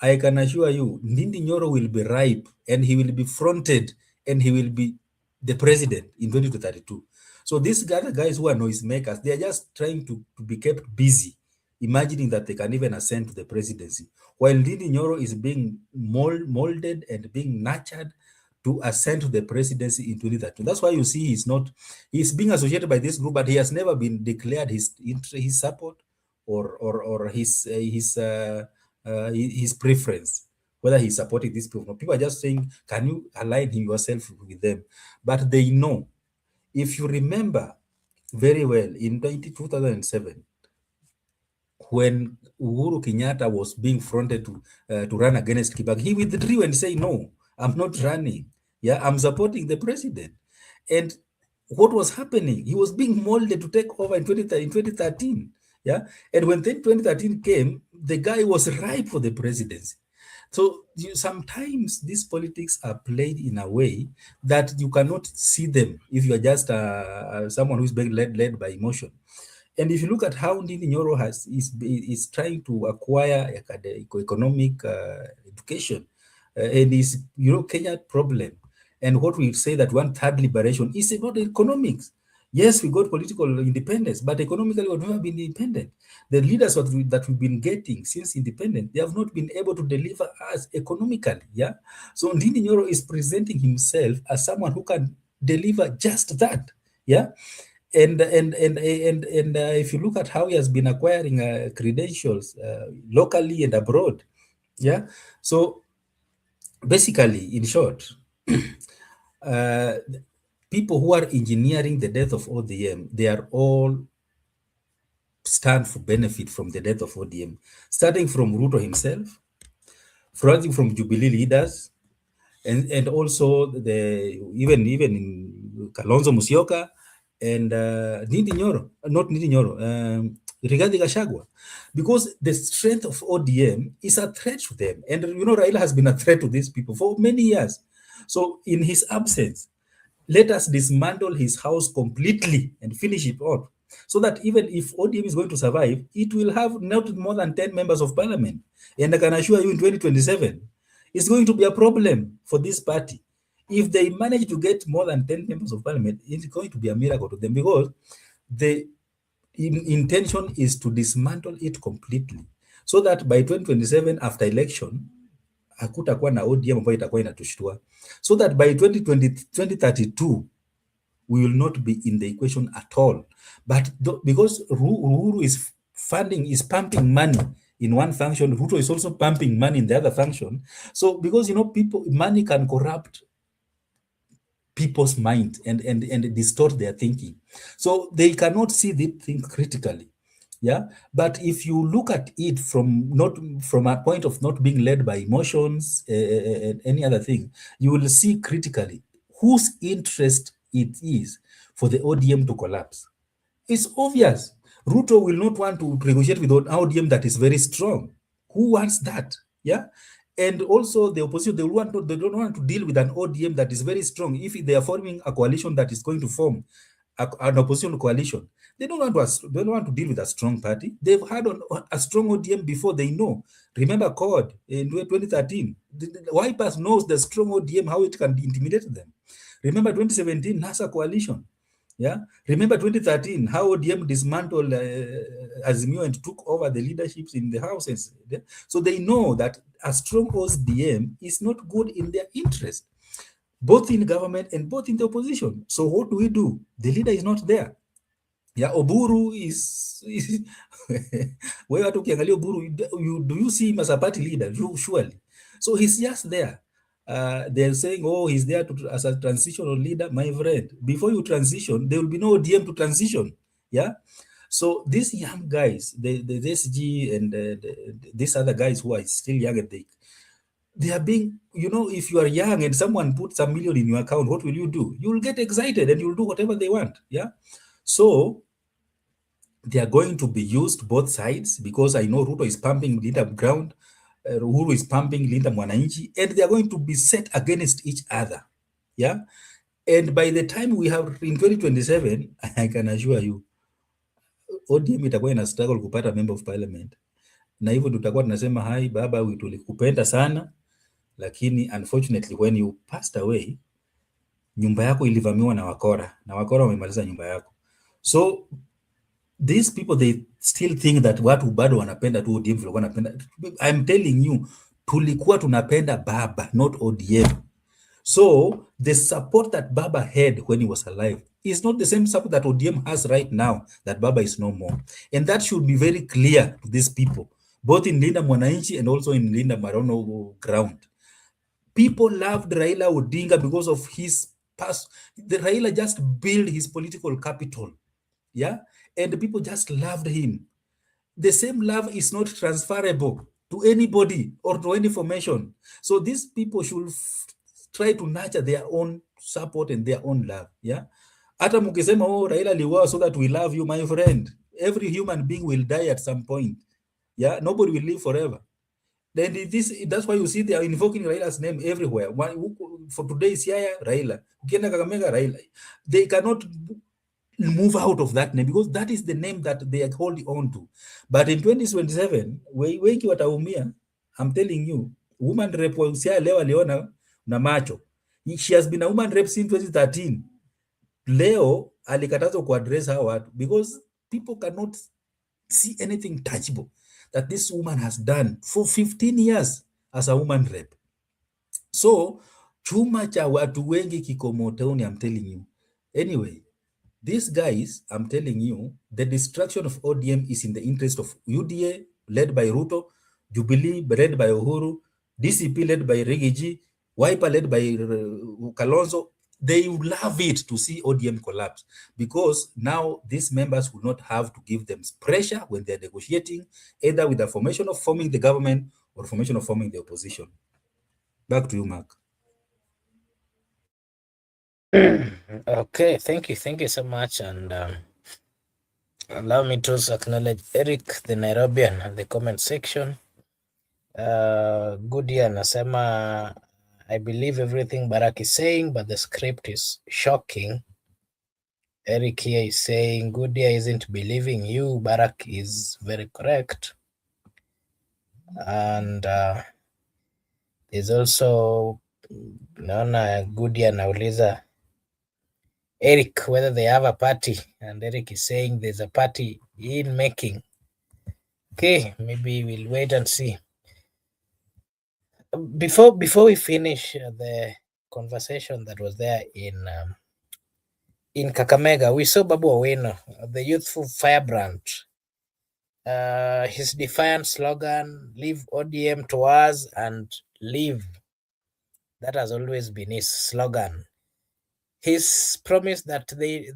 I can assure you, Ndindi Nyoro will be ripe and he will be fronted and he will be the president in 2032. So these other guys who are noisemakers, they are just trying to be kept busy, imagining that they can even ascend to the presidency, while Ndindi Nyoro is being molded and being nurtured to ascend to the presidency in 2032. That's why you see he's being associated by this group, but he has never been declared his support or his preference, whether he's supporting these people. People are just saying, can you align yourself with them? But they know. If you remember very well, in 2007, when Uhuru Kenyatta was being fronted to run against Kibaki, he withdrew and said, no, I'm not running. Yeah, I'm supporting the president. And what was happening? He was being molded to take over in 2013. Yeah, and when 2013 came, the guy was ripe for the presidency. So sometimes these politics are played in a way that you cannot see them if you are just someone who's being led by emotion. And if you look at how Ndindi Nyoro is trying to acquire economic education, and is Kenya problem, and what we say that 1/3 liberation is about economics. Yes, we got political independence, but economically we've never been independent. The leaders that we've been getting since independence, they have not been able to deliver us economically. Yeah, so Ndindi Nyoro is presenting himself as someone who can deliver just that. Yeah. And if you look at how he has been acquiring credentials locally and abroad, yeah. So basically, in short, people who are engineering the death of ODM, they are all stand to benefit from the death of ODM, starting from Ruto himself, starting from Jubilee leaders, and also even in Kalonzo Musyoka and Ndindi Nyoro, not Ndindi Nyoro, Rigathi Gachagua, because the strength of ODM is a threat to them. And Raila has been a threat to these people for many years. So in his absence, let us dismantle his house completely and finish it off, so that even if ODM is going to survive, it will have not more than 10 members of parliament. And I can assure you in 2027, it's going to be a problem for this party. If they manage to get more than 10 members of parliament, it's going to be a miracle to them, because the intention is to dismantle it completely, so that by 2027, after election, hakutakuwa na ODM ambayo itakuwa inatushtua, so that by 2032 we will not be in the equation at all. But because Uhuru is pumping money in one function, Ruto is also pumping money in the other function. So because money can corrupt people's mind and distort their thinking. So they cannot see the thing critically. Yeah. But if you look at it from not from a point of not being led by emotions and any other thing, you will see critically whose interest it is for the ODM to collapse. It's obvious. Ruto will not want to negotiate with an ODM that is very strong. Who wants that? Yeah. And also the opposition, they don't want to deal with an ODM that is very strong. If they are forming a coalition that is going to form an opposition coalition, they don't want to deal with a strong party. They've had a strong ODM before, they know. Remember CORD in 2013. The Wipers knows the strong ODM, how it can intimidate them. Remember 2017 NASA coalition. Yeah. Remember 2013, how ODM dismantled Azimio and took over the leaderships in the houses. Yeah? So they know that a strong ODM is not good in their interest, both in government and both in the opposition. So what do? The leader is not there. Yeah, Oburu is where ukiangalia Oburu, do you see him as a party leader? Surely. So he's just there. They're saying, oh, he's there as a transitional leader. My friend, before you transition, there will be no DM to transition. Yeah. So these young guys, the SG and these other guys who are still young, and they are being, if you are young and someone puts $1 million in your account, what will you do? You will get excited and you'll do whatever they want. Yeah. So they are going to be used both sides, because I know Ruto is pumping Linda Ground, Uhuru is pumping Linda Mwananchi, and they are going to be set against each other. Yeah. And by the time we have in 2027, I can assure you, ODM itakuwa ina struggle kupata member of parliament. Na hivyo tutakuwa tunasema hai baba, tulikupenda sana, lakini unfortunately when you passed away, nyumba yako ilivamiwa na wakora, na wakora wamemaliza nyumba yako. So these people, they still think that watu bado wanapenda tu ODM vile wanapenda. I'm telling you, tulikuwa tunapenda baba, not ODM. So the support that Baba had when he was alive is not the same support that ODM has right now that Baba is no more. And that should be very clear to these people, both in Linda Mwananchi and also in Linda Marono ground. People loved Raila Odinga because of his past. The Raila just built his political capital. Yeah. And the people just loved him. The same love is not transferable to anybody or to any formation. So these people should try to nurture their own support and their own love. Yeah. Hata mukisema, oh, Raila aliuawa so that we love you, my friend. Every human being will die at some point. Yeah. Nobody will live forever. Then that's why you see they are invoking Raila's name everywhere. For today's Yaya, Raila. Ukienda Kakamega, Raila. They cannot move out of that name because that is the name that they are holding on to. But in 2027, wengi wataumia. I'm telling you, woman rep wa Siaya leo aliona na macho. She has been a woman rep since 2013. Leo alikatazwa kuaddress hao watu because people cannot see anything tangible that this woman has done for 15 years as a woman rep. So chuma cha watu wengi kiko motoni, I'm telling you. Anyway, these guys, I'm telling you, the destruction of ODM is in the interest of UDA, led by Ruto, Jubilee, led by Uhuru, DCP, led by Rigiji, Wiper, led by Kalonzo. They would love it to see ODM collapse because now these members will not have to give them pressure when they're negotiating, either with the formation of forming the government or formation of forming the opposition. Back to you, Mark. Okay, thank you so much, and allow me to acknowledge Eric the Nairobian in the comment section. Good year anasema, I believe everything Barak is saying, but the script is shocking. Eric here is saying good year isn't believing you. Barak is very correct. And there's also naona good year anauliza Eric whether they have a party, and Eric is saying there's a party in making. Okay, maybe we'll wait and see. Before we finish the conversation that was there in Kakamega, we saw Babu Owino, the youthful firebrand, his defiant slogan, "Leave ODM to us and leave." That has always been his slogan. His promise that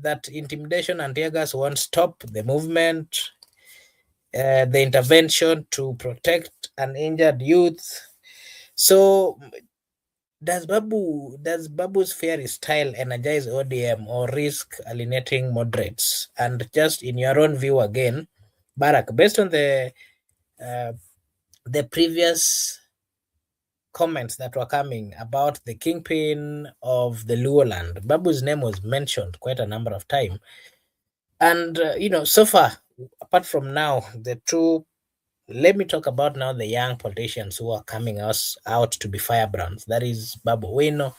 that intimidation and tear gas won't stop the movement, the intervention to protect an injured youth. So does Babu's fiery style energize ODM or risk alienating moderates? And just in your own view again, Barak, based on uh, the previous comments that were coming about the kingpin of the Luo land, Babu's name was mentioned quite a number of times. And so far, apart from now, the two, let me talk about now the young politicians who are coming out to be firebrands. That is Babu Wino,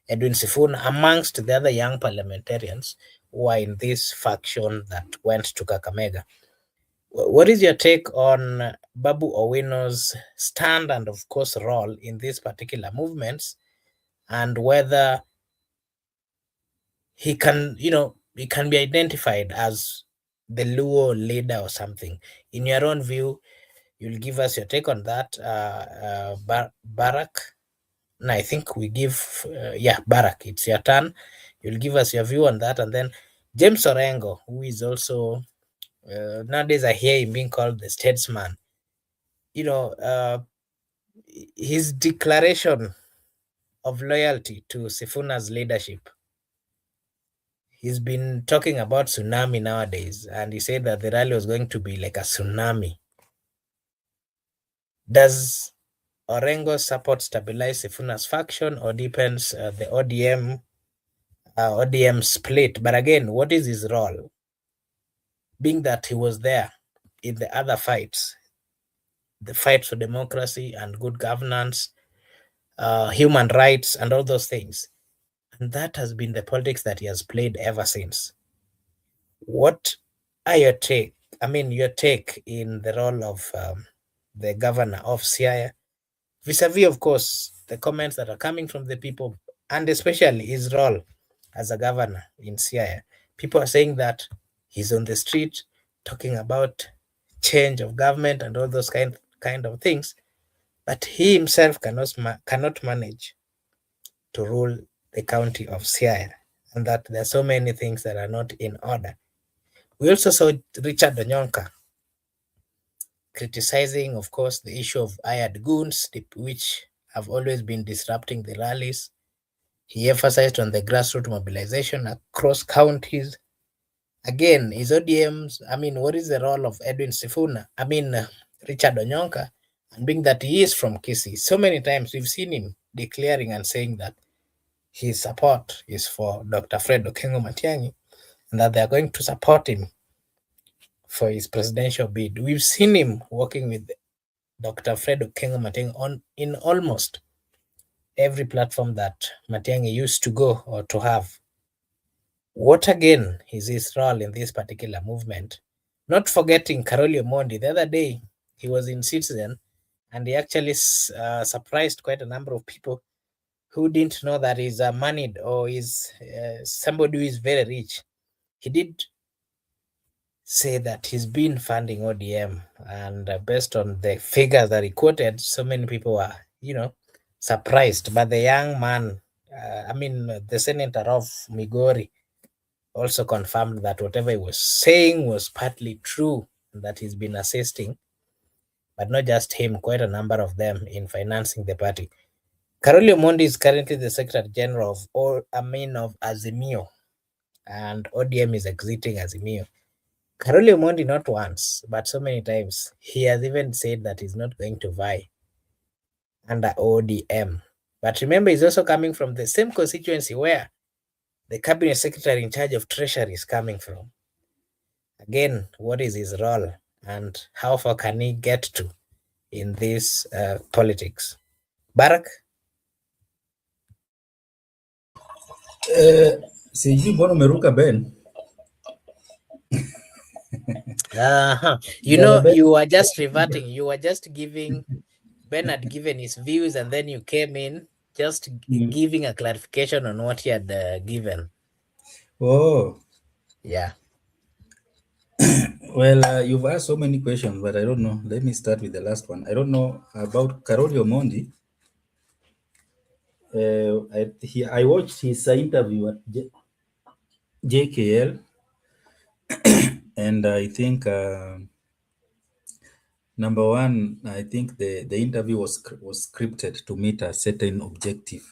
Edwin Sifuna, amongst the other young parliamentarians who are in this faction that went to Kakamega. What is your take on Babu Owino's stand and, of course, role in these particular movements, and whether he can be identified as the Luo leader or something? In your own view, you'll give us your take on that, Barak. No, I think we give, Barak, it's your turn. You'll give us your view on that. And then James Orengo, who is also, nowadays I hear him being called the statesman. His declaration of loyalty to Sifuna's leadership. He's been talking about tsunami nowadays, and he said that the rally was going to be like a tsunami. Does Orengo support stabilize Sifuna's faction or deepens the ODM split? But again, what is his role? Being that he was there in the other fights, the fight for democracy and good governance, human rights, and all those things. And that has been the politics that he has played ever since. What are your take? Your take in the role of the governor of Siaya, vis-a-vis, of course, the comments that are coming from the people, and especially his role as a governor in Siaya. People are saying that he's on the street talking about change of government and all those kind of things, but he himself cannot manage to rule the county of Siaya, and that there are so many things that are not in order. We also saw Richard Onyonka criticizing, of course, the issue of hired goons, which have always been disrupting the rallies. He emphasized on the grassroots mobilization across counties. Again, is ODM's, what is the role of Edwin Sifuna? Richard Onyonka, and being that he is from Kisii, so many times we've seen him declaring and saying that his support is for Dr. Fred Okengo Matiang'i, and that they are going to support him for his presidential bid. We've seen him working with Dr. Fred Okengo Matiang'i in almost every platform that Matiang'i used to go or to have. What again is his role in this particular movement? Not forgetting Karoli Omondi. The other day, he was in Citizen, and he actually surprised quite a number of people who didn't know that he's moneyed or is somebody who is very rich. He did say that he's been funding ODM, and based on the figures that he quoted, so many people were, surprised. But the young man, the senator of Migori, also confirmed that whatever he was saying was partly true, that he's been assisting, but not just him, quite a number of them in financing the party. Karoli Omondi is currently the Secretary General of Azimio, and ODM is exiting Azimio. Karoli Omondi, not once, but so many times, he has even said that he's not going to vie under ODM. But remember, he's also coming from the same constituency where the cabinet secretary in charge of treasury is coming from. Again, what is his role and how far can he get to in this politics? Barak? Sijui mbona umeruka Ben. Bwana Ben. You were just reverting. You were just giving, Ben had given his views, and then you came in just giving a clarification on what he had given. Oh, Yeah. Well, you've asked so many questions, but I don't know. Let me start with the last one. I don't know about Karoli Omondi. I watched his interview at JKL, and I think number one, I think the interview was scripted to meet a certain objective.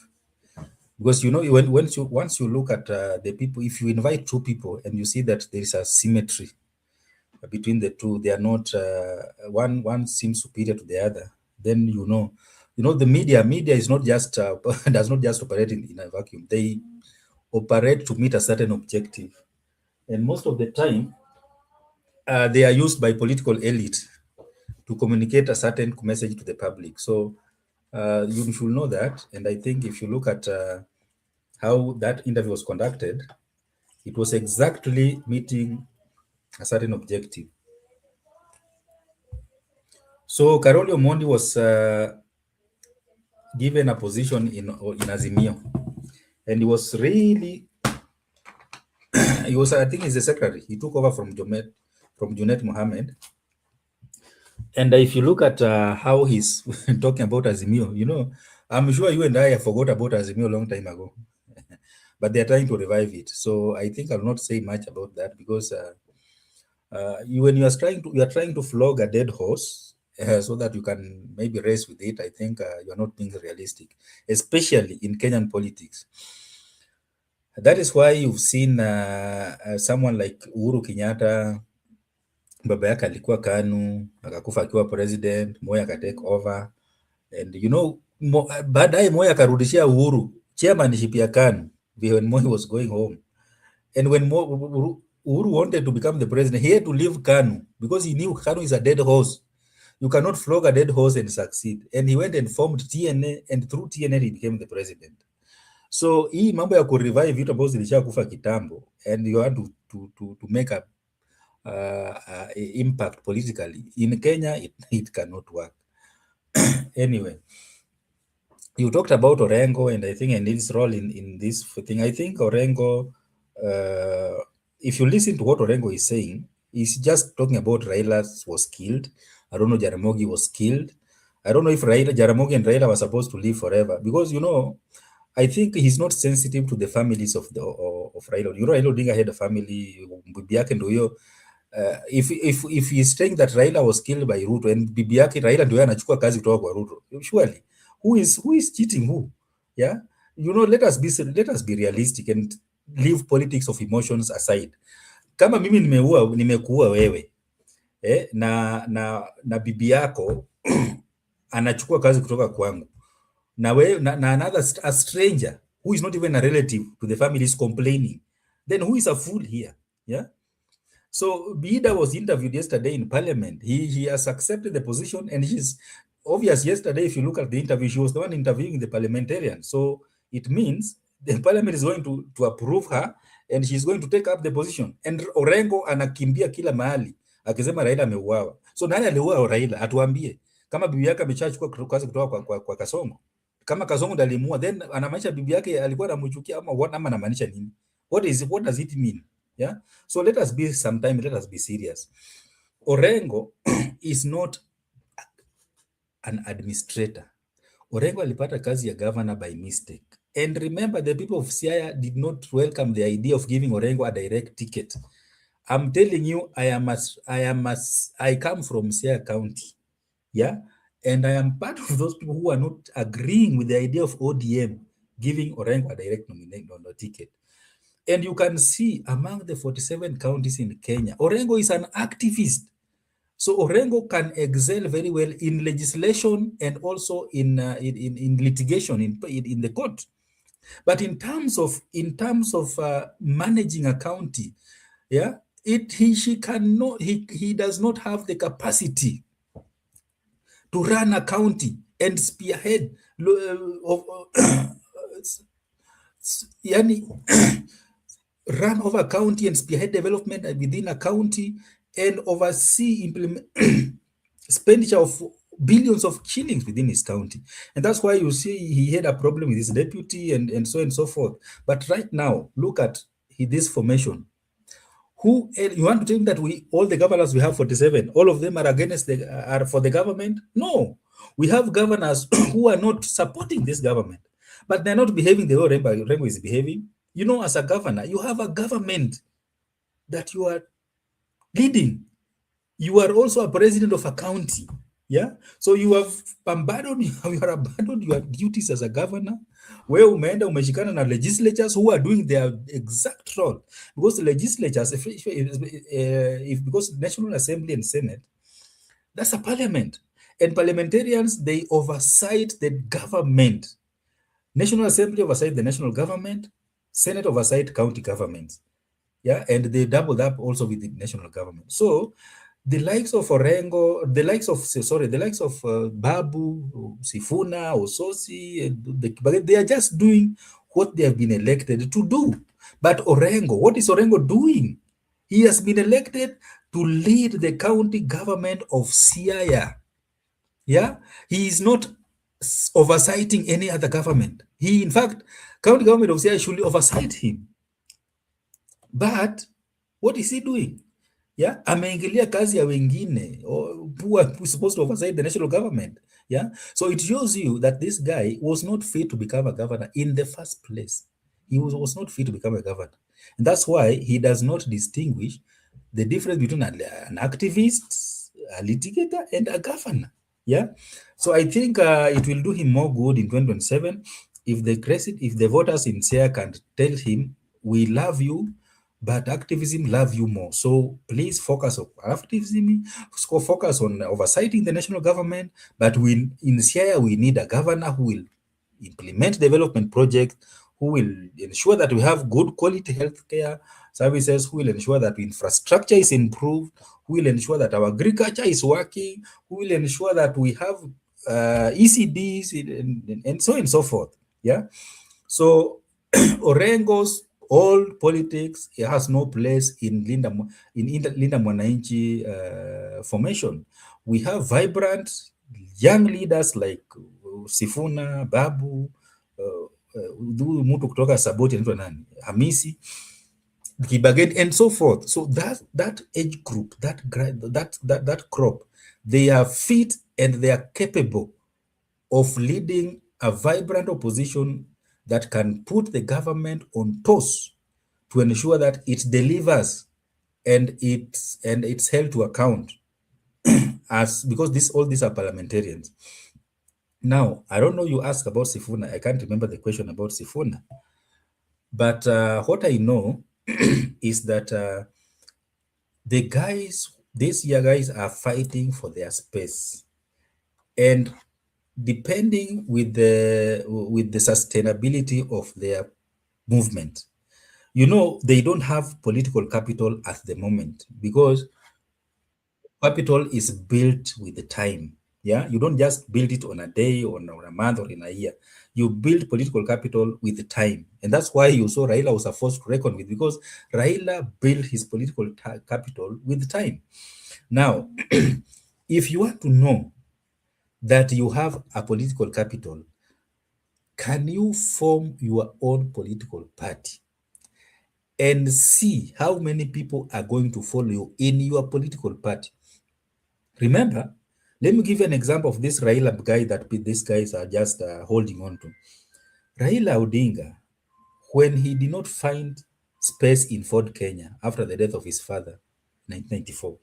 Because once you look at the people, if you invite two people and you see that there is a symmetry between the two, they are not one seems superior to the other, then the media is not just does not just operate in a vacuum. They operate to meet a certain objective, and most of the time they are used by political elite to communicate a certain message to the public. So you should know that. And I think if you look at how that interview was conducted, it was exactly meeting a certain objective. So Karoli Omondi was given a position in Azimio, and he was really he was, I think he's the secretary. He took over from Junet Mohammed. And if you look at how he's talking about Azimio, I'm sure you and I forgot about Azimio a long time ago, but they're trying to revive it. So I think I'll not say much about that, because when you are trying to flog a dead horse so that you can maybe race with it, I think you are not being realistic, especially in Kenyan politics. That is why you've seen someone like Uhuru Kenyatta, baba yake alikuwa KANU, akakufa akiwa president, Moi akatake over, and baadaye Moi akarudishia Uhuru chairmanship ya KANU when Moi was going home. And when Uhuru wanted to become the president, he had to leave KANU because he knew KANU is a dead horse. You cannot flog a dead horse and succeed. And he went and formed TNA, and through TNA he became the president. So hii mambo ya kurevive vitu ambazo zilishakufa kitambo, and you want to make a impact politically in Kenya, it cannot work. Anyway, you talked about Orengo, and I think and his role in this thing. I think Orengo, if you listen to what Orengo is saying, he's just talking about Raila was killed. I don't know Jaramogi was killed. I don't know if Jaramogi and Raila were supposed to live forever, because I think he's not sensitive to the families of Raila. Raila Odinga had a family, bibi yake ndio hiyo. If he's saying that Raila was killed by Ruto and bibi yake Raila ndio anachukua kazi kutoka kwa Ruto, surely who is cheating who? Yeah, let us be realistic and leave politics of emotions aside. Kama mimi nimekuua wewe na bibi yako anachukua kazi kutoka kwangu, na another a stranger who is not even a relative to the family is complaining, then who is a fool here? Yeah. So Bida was interviewed yesterday in parliament. He has accepted the position, and he's obvious. Yesterday, if you look at the interview, she was the one interviewing the parliamentarian. So it means the parliament is going to approve her, and she's going to take up the position. And Orengo anakimbia kila mahali akisema Raila ameuawa. So nani aliua Raila? Atuambie. Kama bibi yake amechachukua kazi kutoka kwa Kasongo. Kama Kasongo ndiye alimuua, then anamaanisha bibi yake alikuwa anamchukia ama anamaanisha nini? What does it mean? Yeah. So let us be serious. Orengo is not an administrator. Orengo alipata kazi ya governor by mistake. And remember, the people of Siaya did not welcome the idea of giving Orengo a direct ticket. I'm telling you, I come from Siaya County. Yeah. And I am part of those people who are not agreeing with the idea of ODM giving Orengo a direct nomination or no ticket. And you can see among the 47 counties in Kenya, Orengo is an activist. So Orengo can excel very well in legislation and also in litigation in the court. But in terms of managing a county, yeah, he does not have the capacity to run a county and spearhead run over a county and spearhead development within a county and oversee expenditure of billions of shillings within his county. And that's why you see he had a problem with his deputy and so on and so forth. But right now, look at this formation. Who you want to tell me that we all the governors we have 47, all of them are against are for the government? No, we have governors who are not supporting this government, but they're not behaving the way Orengo is behaving. You know, as a governor, you have a government that you are leading. You are also a president of a county. Yeah. So you have abandoned, you are abandoned your duties as a governor, where umeenda umeshikana na legislatures who are doing their exact role. Because the legislatures, because National Assembly and Senate, that's a parliament. And parliamentarians, they oversight the government. National Assembly oversight the national government, Senate oversight county governments. Yeah, and they doubled up also with the national government. So the likes of Orengo, the likes of Babu, Sifuna, Ososi, they are just doing what they have been elected to do. But Orengo, what is Orengo doing? He has been elected to lead the county government of Siaya. Yeah, he is not oversighting any other government. He, in fact, county government of Siaya should oversight him. But what is he doing? Yeah, ameingilia kazi ya wengine who are supposed to oversight the national government. Yeah, so it shows you that this guy was not fit to become a governor in the first place. He was not fit to become a governor, and that's why he does not distinguish the difference between an activist, a litigator, and a governor. Yeah, so I think it will do him more good in 2027 if the voters in Sia can tell him, "We love you, but activism love you more. So please focus on activism, focus on oversighting the national government. But in Siaya, we need a governor who will implement development projects, who will ensure that we have good quality healthcare services, who will ensure that infrastructure is improved, who will ensure that our agriculture is working, who will ensure that we have ECDs and so on and so forth." Yeah. So Orengo's all politics, it has no place in Linda Mwananchi formation. We have vibrant young leaders like Sifuna, Babu, mtu kutoka Saboti anaitwa nani, Hamisi Kibageni, and so forth. So that age group, that crop, they are fit and they are capable of leading a vibrant opposition that can put the government on toes to ensure that it delivers and it's held to account because all these are parliamentarians. Now, I don't know, you asked about Sifuna. I can't remember the question about Sifuna. But what I know is that these guys are fighting for their space. And depending with the sustainability of their movement, they don't have political capital at the moment, because capital is built with the time. Yeah, you don't just build it on a day or on a month or in a year. You build political capital with the time, and that's why you saw Raila was a force to reckon with, because Raila built his political capital with the time. Now, if you want to know that you have a political capital, can you form your own political party and see how many people are going to follow you in your political party? Remember, let me give you an example of this Raila guy that these guys are just holding on to. Raila Odinga, when he did not find space in Ford Kenya after the death of his father in 1994,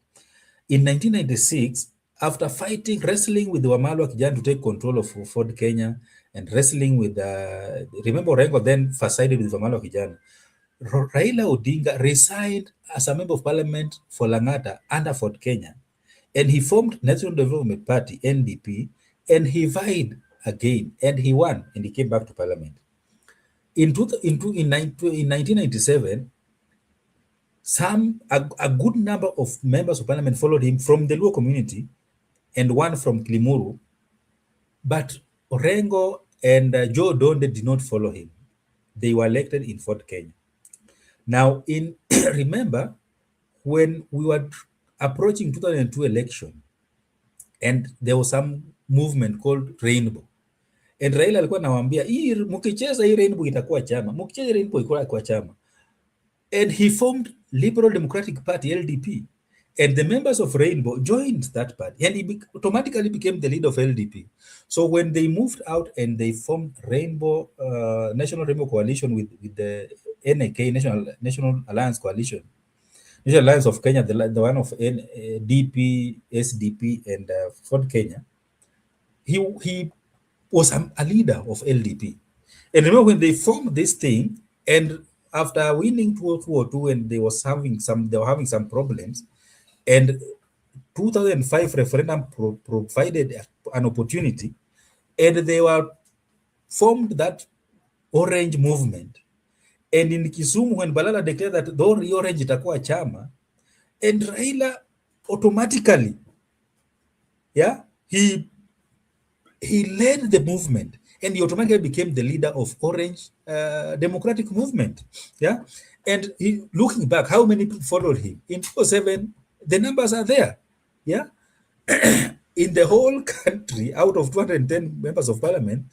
in 1996, after wrestling with Wamalwa Kijana to take control of Ford Kenya, and wrestling with, remember Orengo then sided with Wamalwa Kijana, Raila Odinga resigned as a member of parliament for Lang'ata under Ford Kenya, and he formed National Development Party, NDP, and he vied again, and he won, and he came back to parliament. In 1997, a good number of members of parliament followed him from the Luo community, and one from Kilimuru, but Orengo and Joe Donde did not follow him. They were elected in Fort Kenya. Now, remember, when we were approaching 2002 election, and there was some movement called Rainbow, and Raila alikuwa anawaambia, mkicheza hii Rainbow itakuwa chama, mkicheza Rainbow itakuwa chama. And he formed Liberal Democratic Party, LDP, and the members of Rainbow joined that party, and he automatically became the leader of LDP. So when they moved out and they formed Rainbow National Rainbow Coalition with the NAK, National Alliance Coalition, National Alliance of Kenya, the one of DP, SDP, and Ford Kenya, he was a leader of LDP. And remember when they formed this thing, and after winning 2002, and they were having some problems, and 2005 referendum provided an opportunity, and they were formed that Orange movement. And in Kisumu, when Balala declared that the Orange itakuwa chama, and Raila automatically, he led the movement, and he automatically became the leader of Orange Democratic Movement. And looking back, how many people followed him? In 2007, the numbers are there. In the whole country, out of 210 members of parliament,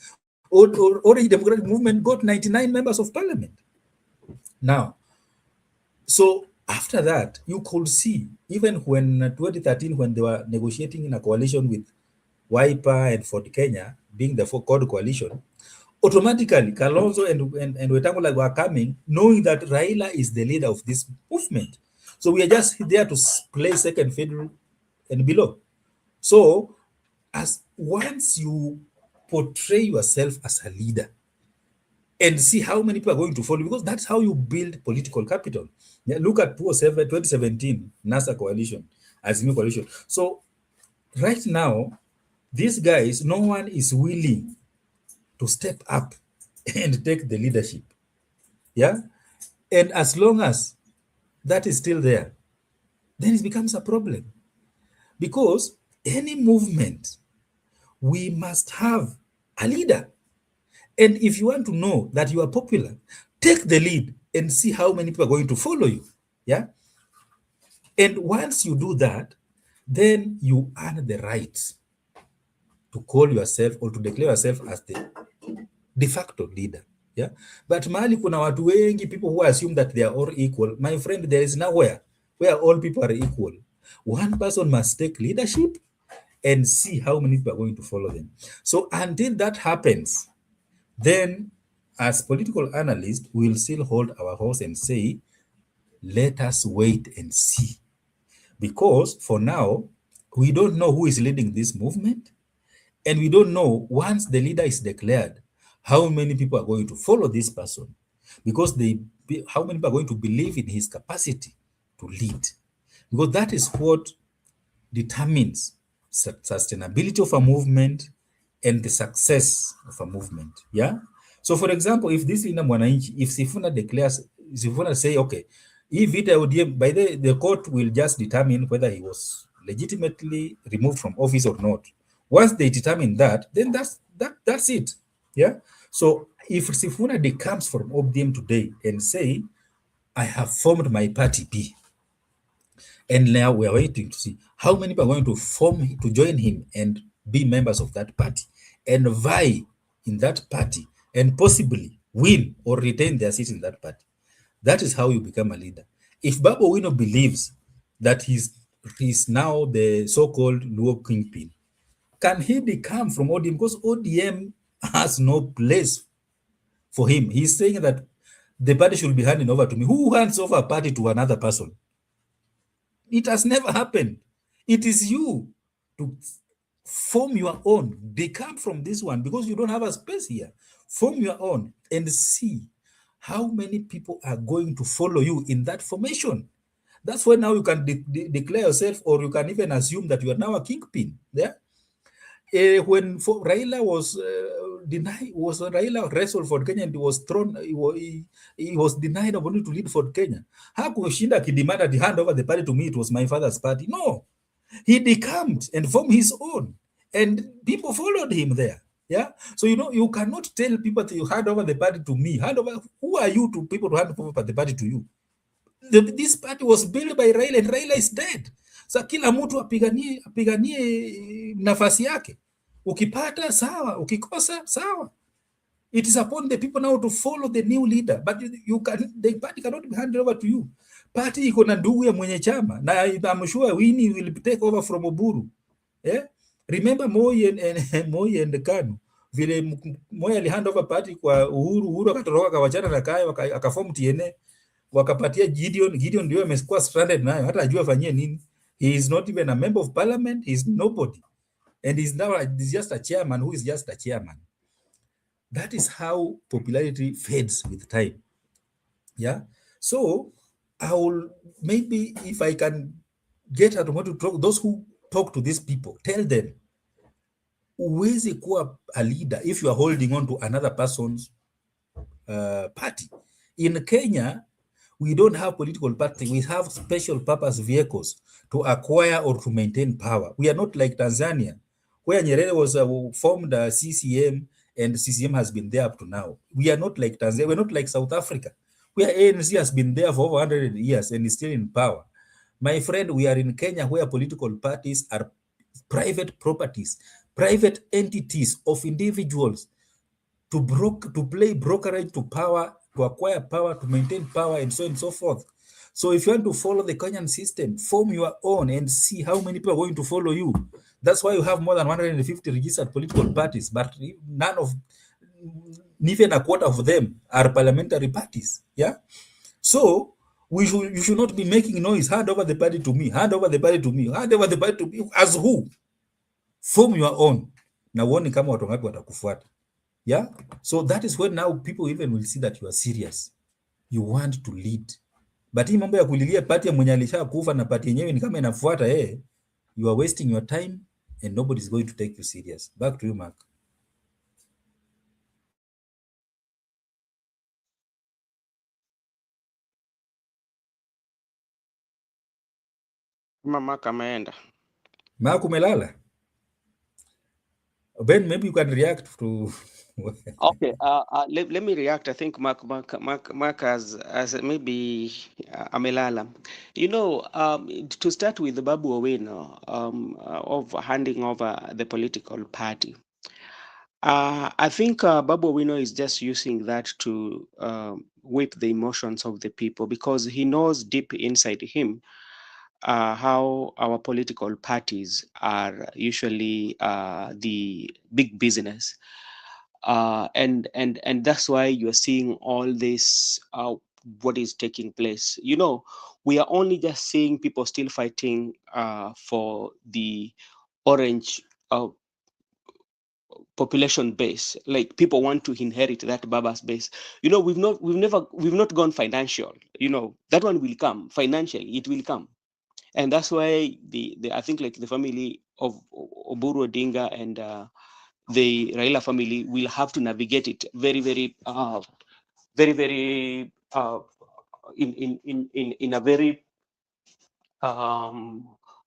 Orange Democratic Movement got 99 members of parliament. Now, so after that, you could see, even when 2013, when they were negotiating in a coalition with Wiper and Ford Kenya, being the four-chord coalition, automatically Kalonzo and Wetangula were coming, knowing that Raila is the leader of this movement. So we are just there to play second fiddle and below. So as once you portray yourself as a leader and see how many people are going to follow, because that's how you build political capital. Look at 2017 NASA coalition, Azimio coalition. So right now, these guys, no one is willing to step up and take the leadership. And as long as that is still there, then it becomes a problem. Because any movement, we must have a leader. And if you want to know that you are popular, take the lead and see how many people are going to follow you. And once you do that, then you earn the right to call yourself or to declare yourself as the de facto leader. But mahali kuna watu wengi, people who assume that they are all equal. My friend, there is nowhere where all people are equal. One person must take leadership and see how many people are going to follow them. So until that happens, then as political analysts, we'll still hold our horse and say, let us wait and see. Because for now, we don't know who is leading this movement. And we don't know, once the leader is declared, how many people are going to follow this person. Because how many people are going to believe in his capacity to lead. Because that is what determines sustainability of a movement and the success of a movement. So for example, if this Linda Mwananchi, if Sifuna say, okay, if it ODM, by the court will just determine whether he was legitimately removed from office or not. Once they determine that, then that's it. So if Sifuna comes from ODM today and say, I have formed my party B, and now we are waiting to see how many people are going to join him and be members of that party and vie in that party and possibly win or retain their seats in that party. That is how you become a leader. If Babu Owino believes that he's now the so-called Luo kingpin, can he become from ODM? Because ODM has no place for him. He's saying that the party should be handed over to me. Who hands over a party to another person? It has never happened. It is you to form your own. They come from this one because you don't have a space here. Form your own and see how many people are going to follow you in that formation. That's why now you can declare yourself, or you can even assume that you are now a kingpin. When Raila was denied, Raila wrestled for Kenya and was thrown, he was denied opportunity to lead for Kenya. Hakushinda kidimanda to hand over the party to me, it was my father's party. No, he decamped and formed his own, and people followed him there. So you cannot tell people that you hand over the party to me. Who are you to people to hand over the party to you? This party was built by Raila and Raila is dead. Sa kila mtu apiganie nafasi yake. Ukipata sawa, ukikosa sawa. It is upon the people now to follow the new leader, but the party cannot be handed over to you. Party iko na ndugu ya mwenye chama, na I'm sure Winnie will take over from Oburu. Remember Moi Moi and Kanu, vile Moi alihand over party kwa Uhuru, Uhuru akatoroka akawachana na Kaya akaform TNA, wakapatia Gideon ndio amekuwa stranded nayo, hata ajua afanyie nini. He is not even a member of parliament, he is nobody, and he's just a chairman who is just a chairman. That is how popularity fades with time. Yeah. So I will, maybe if I can get at what to talk, those who talk to these people, tell them, huwezi kuwa a leader if you are holding on to another person's party. In Kenya, we don't have political party. We have special purpose vehicles to acquire or to maintain power. We are not like Tanzania, where Nyerere was formed a CCM, and CCM has been there up to now. We are not like Tanzania. We're not like South Africa, where ANC has been there for over 100 years and is still in power. My friend, we are in Kenya, where political parties are private properties, private entities of individuals to play brokerage to power, to acquire power, to maintain power, and so on and so forth. So if you want to follow the Kenyan system, form your own and see how many people are going to follow you. That's why you have more than 150 registered political parties, but none of, even a quarter of them are parliamentary parties. Yeah. So you should not be making noise. Hand over the party to me. Hand over the party to me. Hand over the party to me. As who? Form your own. Na uone kama watu ngapi watakufuata. Yeah. So that is when now people even will see that you are serious. You want to lead. But hii mambo ya kulilia party ya mwenye alishakufa na party yenyewe ni kama inafuata you are wasting your time and nobody is going to take you serious. Back to you, Mark. Mark ameenda. Mark umelala? Ben, maybe you can react to Okay, let me react. I think Mark as maybe amelala. You know, to start with the Babu Owino of handing over the political party. I think Babu Owino is just using that to whip the emotions of the people, because he knows deep inside him how our political parties are usually the big business. And that's why you're seeing all this what is taking place. You know, we are only just seeing people still fighting for the orange population base. Like, people want to inherit that Baba's base. You know, we've not gone financial. You know, that one will come financially. It will come. And that's why the I think, like, the family of Oburu Odinga and the Raila family will have to navigate it very, very, in a very,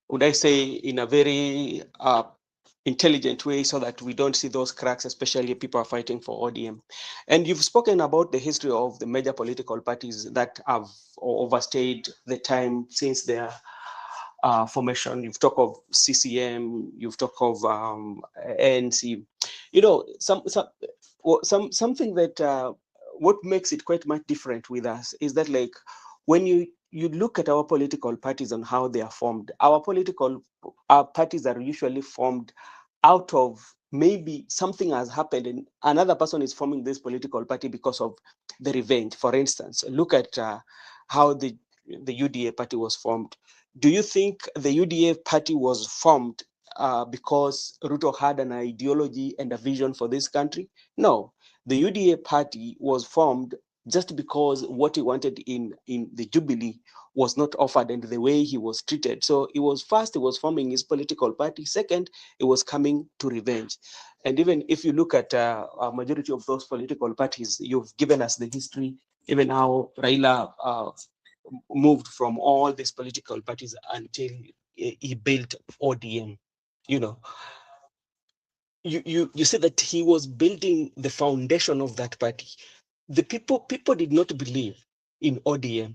would I say, in a very intelligent way, so that we don't see those cracks, especially people are fighting for ODM. And you've spoken about the history of the major political parties that have overstayed the time since their formation. You've talked of CCM, you've talked of ANC. You know, something that what makes it quite much different with us is that, like, when you look at our political parties and how they are formed, our political parties are usually formed out of maybe something has happened and another person is forming this political party because of the revenge. For instance, look at how the UDA party was formed. Do you think the UDA party was formed because Ruto had an ideology and a vision for this country? No, the UDA party was formed just because what he wanted in the Jubilee was not offered and the way he was treated. So he was forming his political party. Second, it was coming to revenge. And even if you look at a majority of those political parties, you've given us the history, even how Raila moved from all these political parties until he built ODM. You know, you see that he was building the foundation of that party. The people did not believe in ODM.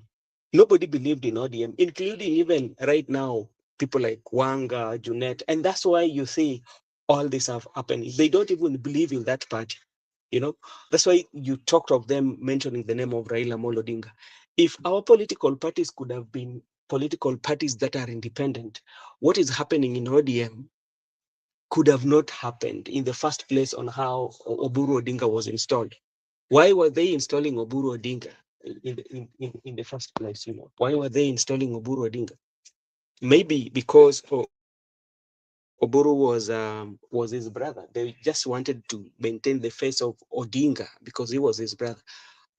Nobody believed in ODM, including even right now, people like Wanga, Junet, and that's why you see all this have happened. They don't even believe in that party. You know, that's why you talked of them mentioning the name of Raila Amolo Odinga. if our political parties could have been political parties that are independent, what is happening in ODM could have not happened in the first place on how Oburu Odinga was installed. Why were they installing Oburu Odinga in the first place? Why were they installing Oburu Odinga? Maybe because Oburu was his brother. They just wanted to maintain the face of Odinga because he was his brother.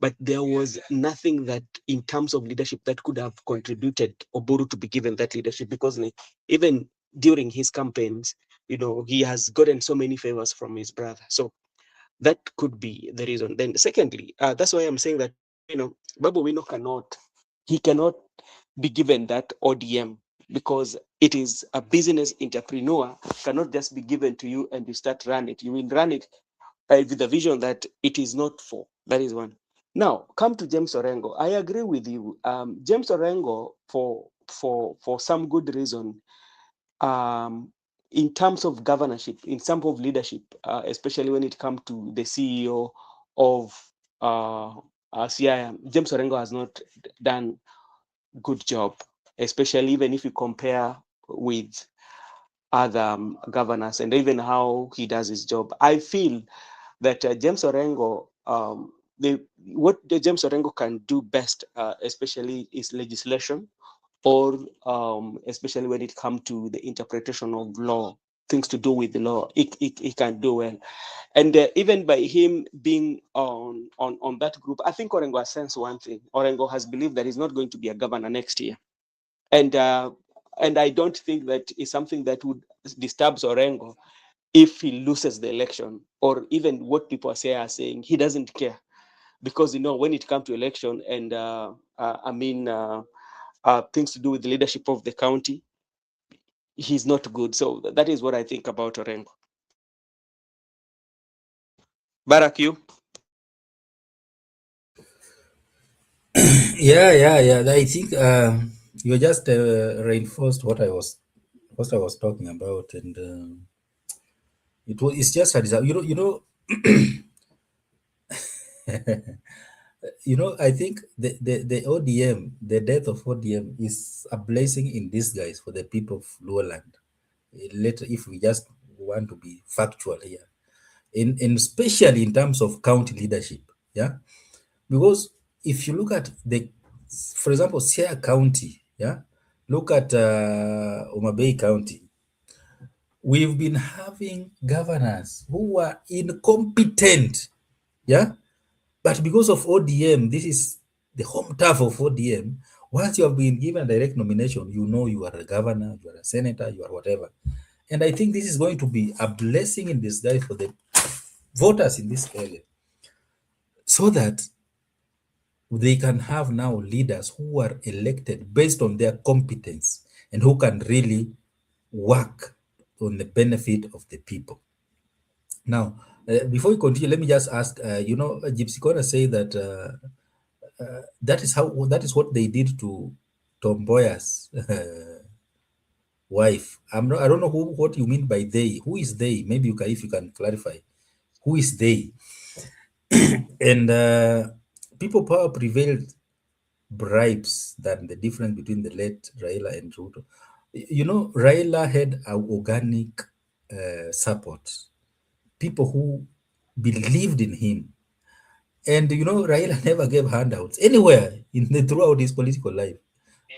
But there was nothing that, in terms of leadership, that could have contributed Oburu to be given that leadership, because even during his campaigns, he has gotten so many favors from his brother. So that could be the reason. Then secondly, that's why I'm saying that, Babu Wino cannot be given that ODM, because it is a business entrepreneur, cannot just be given to you and you start run it. You will run it with the vision that it is not for. That is one. Now, come to James Orengo. I agree with you. James Orengo, for some good reason, um, in terms of governorship, in terms of leadership, especially when it comes to the CEO of CIM, James Orengo has not done good job, especially even if you compare with other governors and even how he does his job. I feel that James Orengo, what James Orengo can do best, especially is legislation, or especially when it comes to the interpretation of law, things to do with the law, he can do well. And even by him being on that group, I think Orengo has sensed one thing. Orengo has believed that he's not going to be a governor next year. And I don't think that is something that would disturb Orengo if he loses the election, or even what people are saying, he doesn't care, because when it comes to election and things to do with the leadership of the county, he's not good. So that is what I think about Orengo. Barak, you? Yeah. I think you just reinforced what I was talking about, and it's just a result. I think the ODM, the death of ODM, is a blessing in disguise for the people of Luoland. Later, if we just want to be factual here, in especially in terms of county leadership, yeah, because if you look at for example, Sierra County, yeah, look at Omabay County, we've been having governors who are incompetent, yeah, but because of ODM, this is the home turf of ODM. Once you have been given a direct nomination, you are a governor, you are a senator, you are whatever. And I think this is going to be a blessing in disguise for the voters in this area, so that they can have now leaders who are elected based on their competence and who can really work on the benefit of the people. Now, before we continue, let me just ask, Gypsy Corner say that that is what they did to Tom Boyer's wife. I don't know what you mean by they. Who is they? Maybe if you can clarify. Who is they? And people power prevailed bribes than the difference between the late Raila and Ruto. Raila had a organic support, people who believed in him. And Raila never gave handouts anywhere throughout his political life.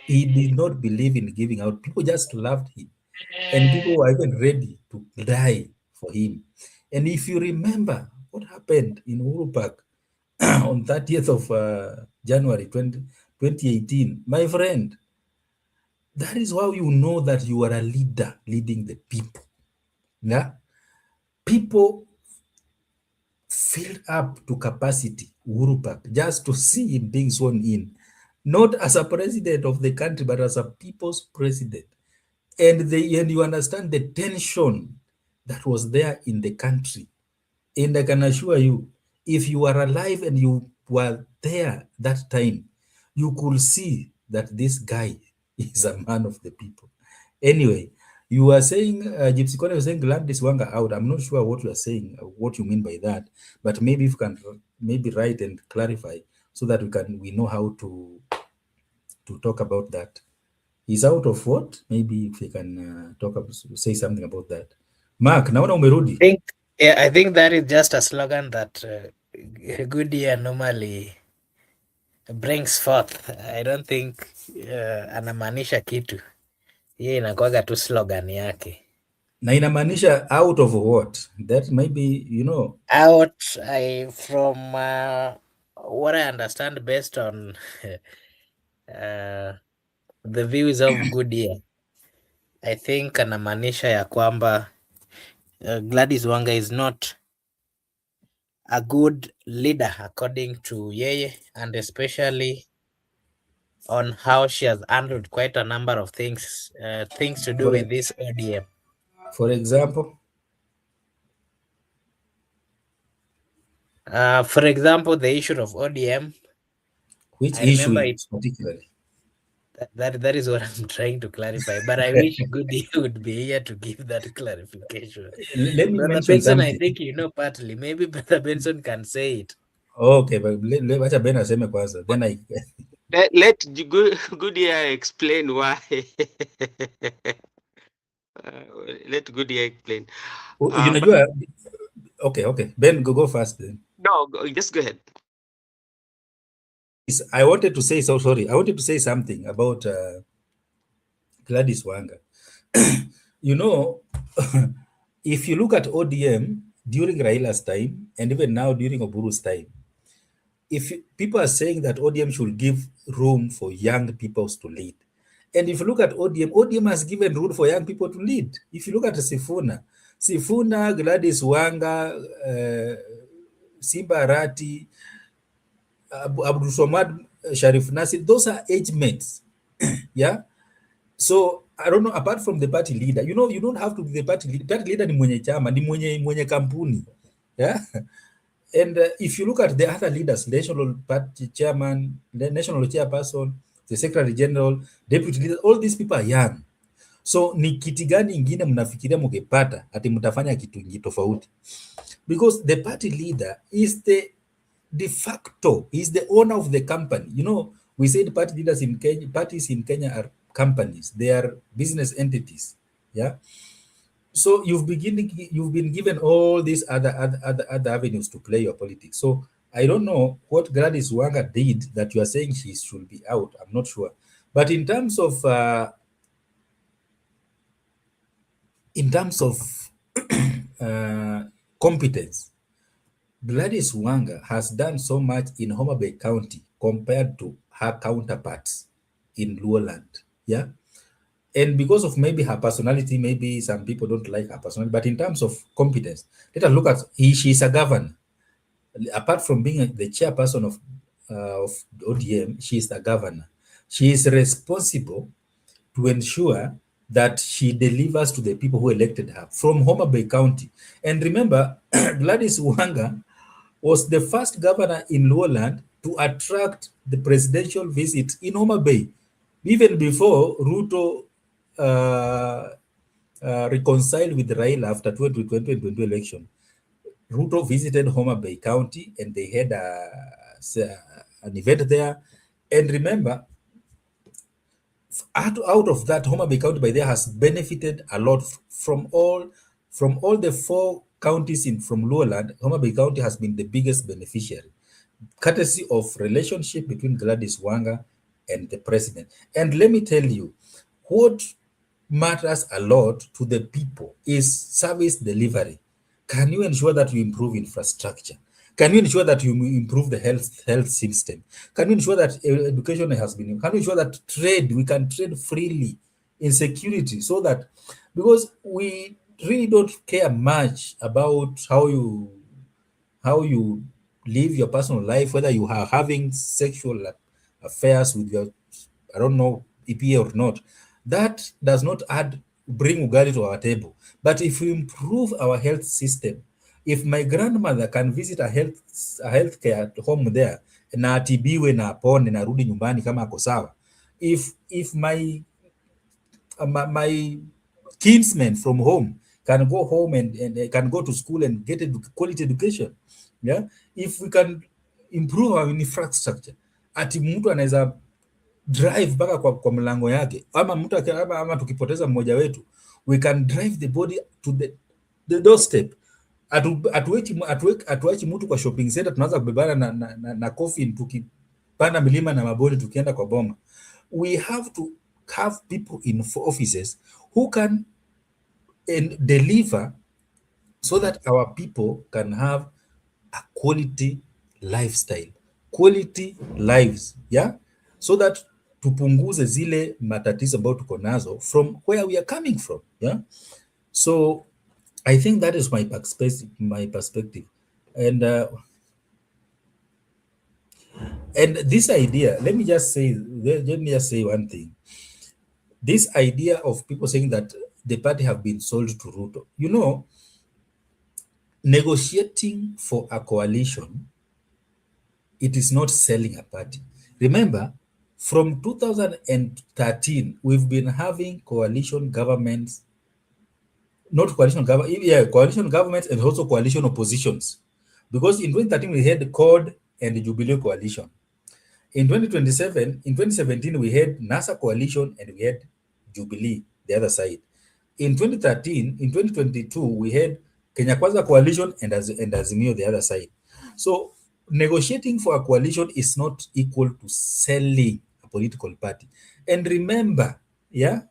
He did not believe in giving out. People just loved him. And people were even ready to die for him. And if you remember what happened in Uhuru Park on 30th of January 2018, my friend, that is how you know that you are a leader leading the people. Yeah? People filled up to capacity Uhuru Park just to see him being sworn in, not as a president of the country, but as a people's president. And you understand the tension that was there in the country. And I can assure you, if you are alive and you were there that time, you could see that this guy is a man of the people. Anyway, you were saying, Gypsy Kone was saying Gladys Wanga out. I'm not sure what you are saying, what you mean by that, but maybe if you can maybe write and clarify so that we know how to to talk about that. He's out of what? Maybe if we can say something about that. Mark, naona umerudi. Think, yeah, I think that is just a slogan that Goodyear normally brings forth. I don't think anamaanisha kitu. Hiyo inakuwaga tu slogan yake. Na inamaanisha out of what? That maybe, Out, from what I understand based on uh, the views of Goodyear, I think anamaanisha ya kwamba Gladys Wanga is not a good leader according to yeye, and especially on how she has handled quite a number of things to do for, with this ODM. for example, For example, the issue of ODM, which I issue remember it, is particularly? that is what I'm trying to clarify, but I wish Goody would be here to give that clarification. Let me Brother mention Benson, I something. think you know partly. Maybe Brother Benson can say it. Okay, but wacha Ben aseme kwanza. Then Let Goodyear explain why. Let Goodyear explain. But unajua, okay. Ben, go first then. no, just go ahead. I wanted to say, so sorry. I wanted to say something about Gladys Wanga. You know, if you look at ODM during Raila's time and even now during Oburu's time, if people are saying that ODM should give room for young people to lead, and if you look at ODM has given room for young people to lead. If you look at Sifuna, Gladys Wanga, Simba Arati, Abdul Somad, Sharif Nasir, those are age mates. Yeah. So I don't know, apart from the party leader, you don't have to be the party leader. Party leader ni mwenye chama, ni mwenye kampuni. Yeah. And if you look at the other leaders, national party chairman, the national chairperson, the secretary general, deputy leader, all these people are young. So ni kiti gani ingine mnafikiria mungepata ati mtafanya kitu tofauti? Because the party leader is the de facto, is the owner of the company. We said party leaders in Kenya, parties in Kenya are companies. They are business entities. Yeah. So you've been given all these other avenues to play your politics. So I don't know what Gladys Wanga did that you are saying she should be out. I'm not sure. But in terms of competence, Gladys Wanga has done so much in Homa Bay County compared to her counterparts in Luoland. Yeah. And because of maybe her personality, maybe some people don't like her personality, but in terms of competence, let us look at she's a governor. Apart from being the chairperson of ODM, she is the governor. She is responsible to ensure that she delivers to the people who elected her from Homa Bay County. And remember, Gladys Wanga was the first governor in Lowland to attract the presidential visit in Homa Bay, even before Ruto reconciled with Raila after 2020 election. Ruto visited Homa Bay County and they had an event there. And remember, out of that, Homa Bay County by there has benefited a lot from all the four counties from Lowland. Homa Bay County has been the biggest beneficiary, courtesy of relationship between Gladys Wanga and the president. And let me tell you, what matters a lot to the people is service delivery. Can you ensure that you improve infrastructure? Can you ensure that you improve the health system? Can you ensure that education has been? Can you ensure that we can trade freely in security, so that, because we really don't care much about how you live your personal life, whether you are having sexual affairs with your, I don't know, EPA or not. That does not bring ugali to our table. But if we improve our health system, if my grandmother can visit a healthcare home there na atibiwe na apone na rudi nyumbani kama ako sawa, if my kinsmen from home can go home and can go to school and get quality education, yeah, if we can improve our infrastructure, ati mtu anaweza drive mpaka kwa mlango yake, ama mtu ama tukipoteza mmoja wetu, we can drive the body to the doorstep. Atuachi mtu kwa shopping center, tunaanza kubebana na coffin tukipanda milima na mabodi tukienda kwa boma. We have to have people in offices who can deliver so that our people can have a quality lifestyle, quality lives, yeah, so that tupunguze zile matatizo ambayo tuko nazo from where we are coming from, yeah. So I think that is my perspective, and this idea, let me just say one thing. This idea of people saying that the party have been sold to Ruto, negotiating for a coalition, it is not selling a party. Remember, from 2013, we've been having coalition governments, not coalition government, yeah, coalition governments and also coalition oppositions. Because in 2013, we had CORD and the Jubilee coalition. In 2017, we had NASA coalition and we had Jubilee, the other side. In 2022, we had Kenya Kwanza coalition and Azimio, the other side. So negotiating for a coalition is not equal to selling a political party. And remember, yeah,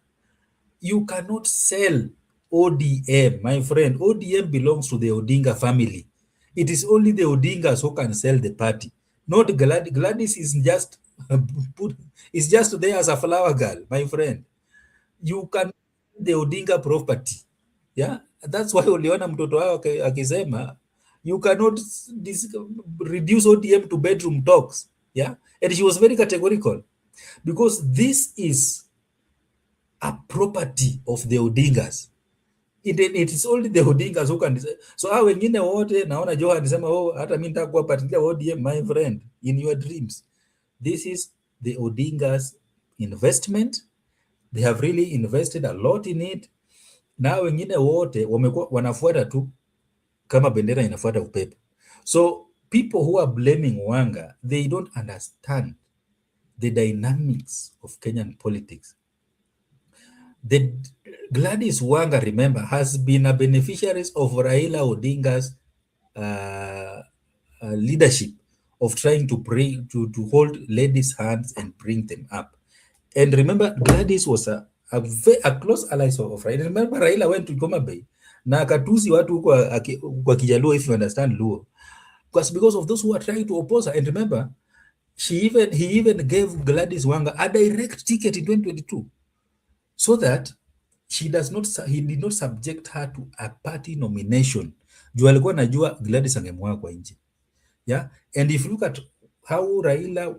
you cannot sell ODM, my friend. ODM belongs to the Odinga family. It is only the Odingas who can sell the party. Not Gladys. Gladys is just is just there as a flower girl, my friend. You can the Odinga property. Yeah, that's why uliona mtoto wao akisema you cannot reduce ODM to bedroom talks. Yeah, and she was very categorical because this is a property of the Odingas. It is only the Odingas who can decide. So hao wengine wote naona Joe anasema hata mimi nitaka kuwa partilia ODM, my friend, in your dreams. This is the Odingas investment. They have really invested a lot in it. Na wengine wote wamekuwa wanafuata tu kama bendera inafuata upepo. So people who are blaming Wanga, they don't understand the dynamics of Kenyan politics. The Gladys Wanga, remember, has been a beneficiary of Raila Odinga's leadership of trying to bring to hold ladies' hands and bring them up. And remember, Gladys was a close ally of Raila. Remember, Raila went to Goma Bay na akatusi watu kwa Kijaluo, if you understand Luo, because of those who are trying to oppose her. And remember, he even gave Gladys Wanga a direct ticket in 2022 so that he did not subject her to a party nomination. Juu alikuwa najua Gladys angemwaga kwa nje. Yeah, and if you look at how Raila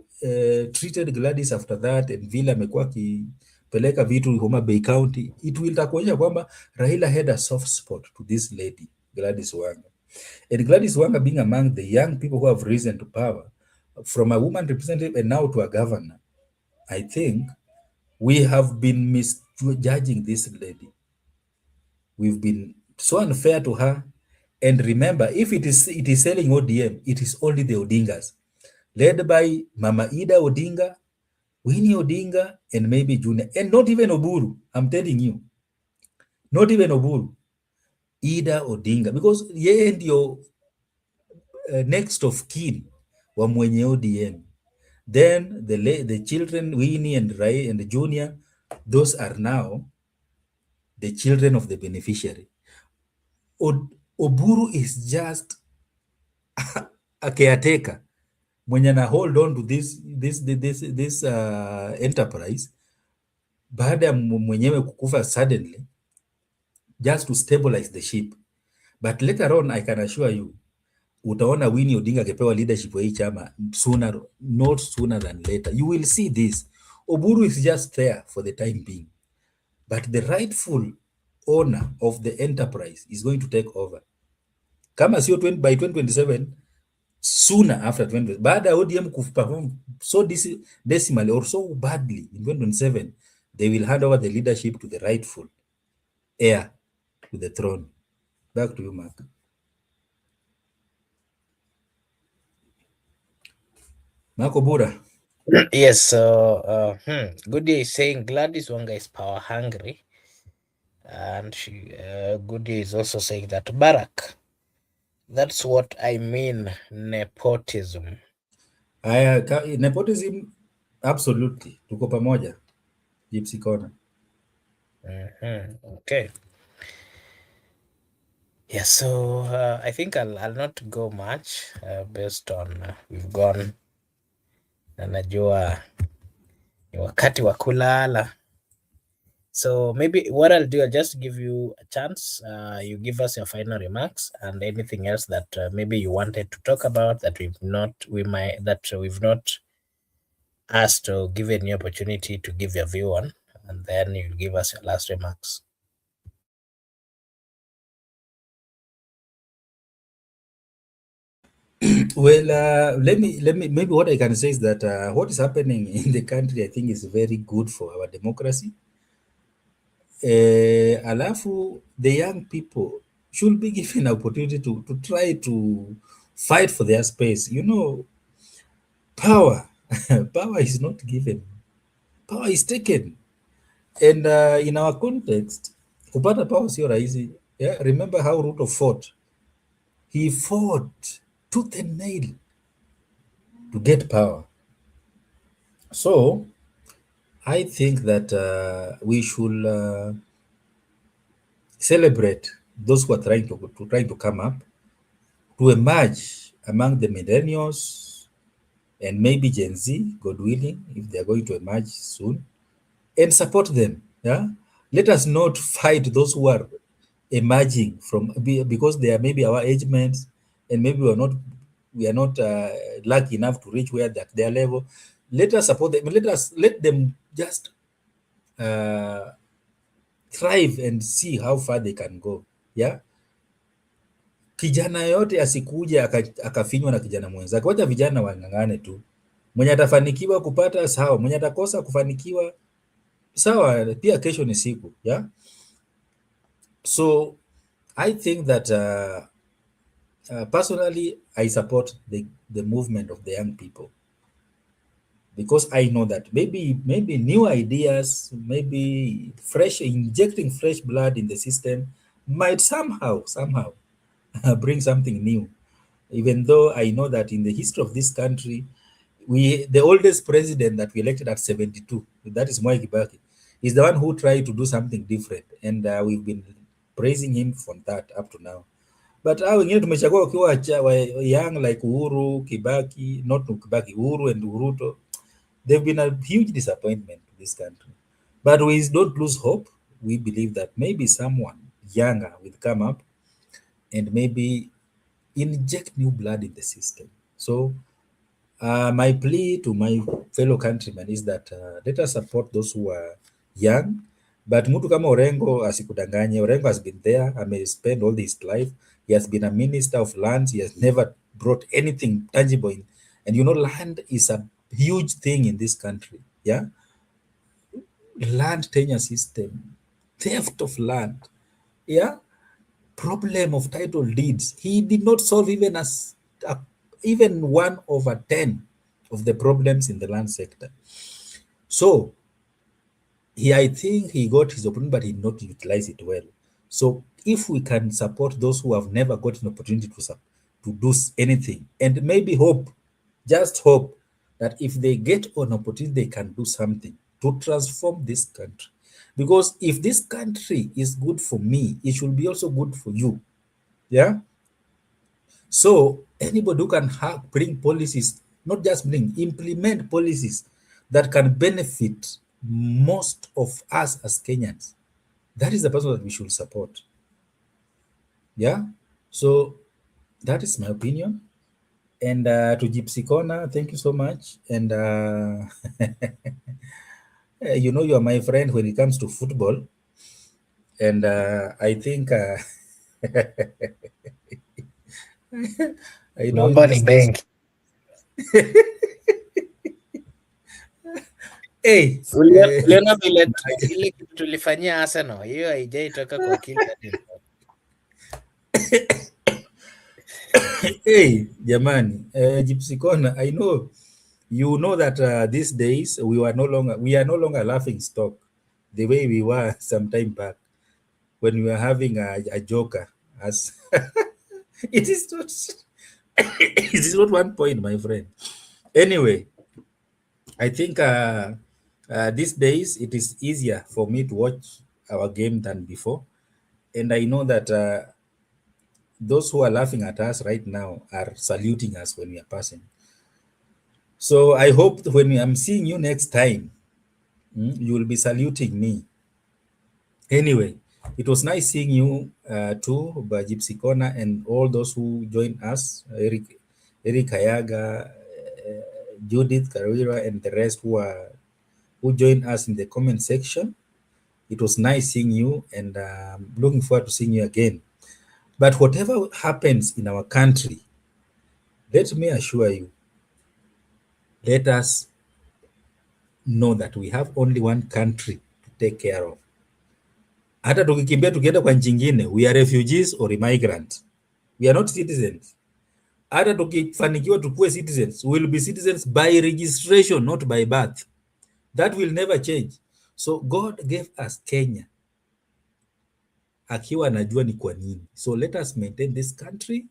treated Gladys after that and vile amekuwa akipeleka vitu Homa Bay County, it will takuonyesha kwamba Raila had a soft spot to this lady Gladys Wanga. And Gladys Wanga being among the young people who have risen to power, from a woman representative and now to a governor, I think we have been misjudging this lady. We've been so unfair to her. And remember, if it is selling ODM, it is only the Odingas, led by Mama Ida Odinga, Winnie Odinga, and maybe Junior, and not even Oburu. I'm telling you, not even Oburu. Ida Odinga, because ye and your next of kin wa mwenye ODM. Then the children, Winnie and Rai and Junior, those are now the children of the beneficiary. Oburu is just a caretaker mwenye na hold on to this enterprise baada ya mwenyewe kukufa suddenly, just to stabilize the ship. But later on, I can assure you, utaona Winnie Odinga akipewa leadership wa hii chama not sooner than later. You will see this. Oburu is just there for the time being, but the rightful owner of the enterprise is going to take over. Kama sio by 2027, sooner after 20, baada ya ODM kuperform so decimally or so badly in 2027, they will hand over the leadership to the rightful heir to the throne. Back to you, Mark. Marco Bura. Yes, so Goody is saying Gladys Wanga is power hungry, and Goody is also saying that Barack. That's what I mean, nepotism. Nepotism, absolutely. Tuko pamoja. Gypsy Corner. Okay. Yeah, so I think I'll not go much based on we've gone na najua ni wakati wa kulala. So maybe what I'll do, I'll just give you a chance. You give us your final remarks and anything else that maybe you wanted to talk about that we've not asked or given you opportunity to give your view on, and then you give us your last remarks. Well, maybe what I can say is that what is happening in the country, I think, is very good for our democracy. Alafu, the young people should be given an opportunity to try to fight for their space. You know, power, power is not given, power is taken. And in our context, kupata power sio rahisi. Yeah, remember how Ruto fought. He fought tooth and nail to get power. So I think that we should celebrate those who are trying to come up, to emerge among the millennials and maybe Gen Z, God willing, if they are going to emerge soon, and support them. Yeah, let us not fight those who are emerging because they are maybe our age mates, and maybe we are not lucky enough to reach where their level. Let us support them. Let them just uh, thrive and see how far they can go. Yeah, kijana yote asikuja akafinywa na kijana mwenzake. Wacha vijana wang'ang'ane tu. Mwenye atafanikiwa kupata sawa, mwenye atakosa kufanikiwa sawa, pia kesho ni siku. Yeah, so I think that personally I support the movement of the young people, because I know that maybe new ideas, maybe injecting fresh blood in the system might somehow bring something new. Even though I know that in the history of this country, the oldest president that we elected at 72, that is Mwai Kibaki, is the one who tried to do something different, and we've been praising him for that up to now. But wengine tumechagua wakiwa young like Uhuru, Kibaki, not Kibaki, Uhuru and Uruto. They've been a huge disappointment to this country. But we don't lose hope. We believe that maybe someone younger will come up and maybe inject new blood in the system. So my plea to my fellow countrymen is that let us support those who are young. But mtu kama Orengo asikudanganye. Orengo has been there. I may spend all his life. He has been a minister of lands. He has never brought anything tangible in. And you know, land is a huge thing in this country. Yeah, land tenure system, theft of land. Yeah, problem of title deeds. He did not solve even 1/10 of the problems in the land sector. So I think he got his opportunity, but he did not utilize it well. So if we can support those who have never got an opportunity to do anything, and maybe just hope that if they get an opportunity, they can do something to transform this country. Because if this country is good for me, it should be also good for you. Yeah. So anybody who can bring policies, not just implement policies that can benefit most of us as Kenyans, that is the person that we should support. Yeah. So that is my opinion. And to Gypsy Corner, thank you so much. And you are my friend when it comes to football. And I think I know in Naomba ni these days. mengi. Hey, Uliona vile ile kitu tulifanyia Arsenal, hiyo haijaitoka kwa akili hadi leo. hey, jamani, Gypsy Corner, I know You know that these days we are no longer laughing stock the way we were some time back when we were having a joker as it is not it is not one point, my friend. Anyway, I think these days it is easier for me to watch our game than before, and I know that those who are laughing at us right now are saluting us when we are passing. So I hope that when I'm seeing you next time, you will be saluting me. Anyway, it was nice seeing you too, by Gypsy Corner, and all those who joined us, Eric Hayaga, Judith Karwira, and the rest who joined us in the comment section. It was nice seeing you, and looking forward to seeing you again. But whatever happens in our country, let me assure you, let us know that we have only one country to take care of. Hata tukikimbia tukienda kwa nchi nyingine, we are refugees or immigrants. We are not citizens. Hata tukifanikiwa tukue citizens, we will be citizens by registration, not by birth. That will never change. So God gave us Kenya akiwa anajua ni kwa nini. So let us maintain this country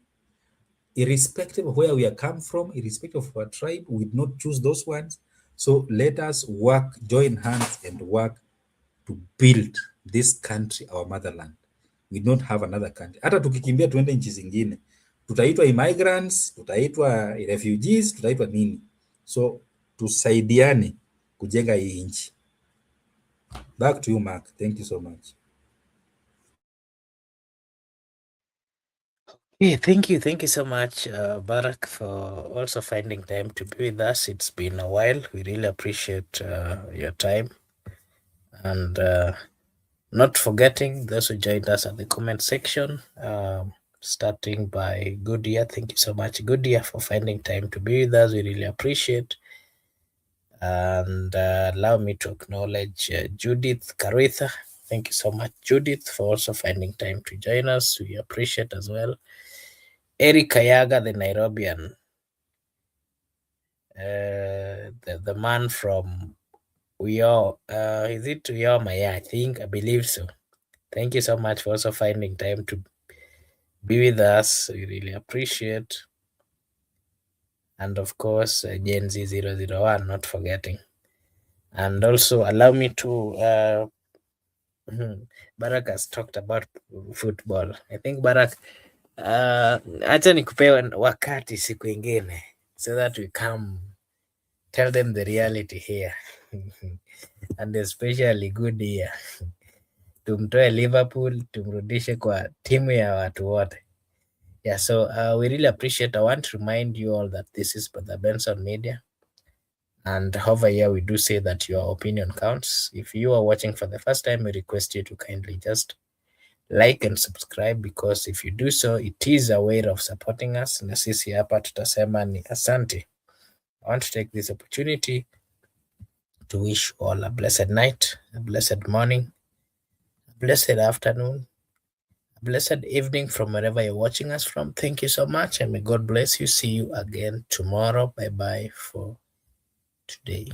irrespective of where we are come from, irrespective of our tribe. We did not choose those ones. So let us work, join hands and work to build this country, our motherland. We don't have another country. Hata tukikimbia tuende nchi zingine, tutaitwa immigrants, tutaitwa refugees, tutaitwa nini? So tusaidiane kujenga hii nchi. Back to you, Mark. Thank you so much. Yeah, thank you so much, Barak, for also finding time to be with us. It's been a while. We really appreciate your time, and not forgetting those who joined us at the comment section. Starting by Goodyear, thank you so much, Goodyear, for finding time to be with us. We really appreciate. And allow me to acknowledge Judith Caritha. Thank you so much, Judith, for also finding time to join us. We appreciate as well. Eric Kayaga, the Nairobian, the man from Uyo, is it Uyo Maya? I believe so. Thank you so much for also finding time to be with us. We really appreciate. And of course, Gen Z001, not forgetting. And also allow me to, Barak has talked about football. I think Barak, acha nikupewe wakati siku ingine so that we come tell them the reality here. And especially good year. Tumtoe Liverpool, tumrudishe kwa timu ya watu wote. Yeah, so we really appreciate. I want to remind you all that this is the Benson Media. And over here, we do say that your opinion counts. If you are watching for the first time, we request you to kindly just like and subscribe, because if you do so, it is a way of supporting us. Na sisi hapa tutasema ni asante. I want to take this opportunity to wish you all a blessed night, a blessed morning, a blessed afternoon, a blessed evening from wherever you're watching us from. Thank you so much, and may God bless you. See you again tomorrow. Bye bye for today.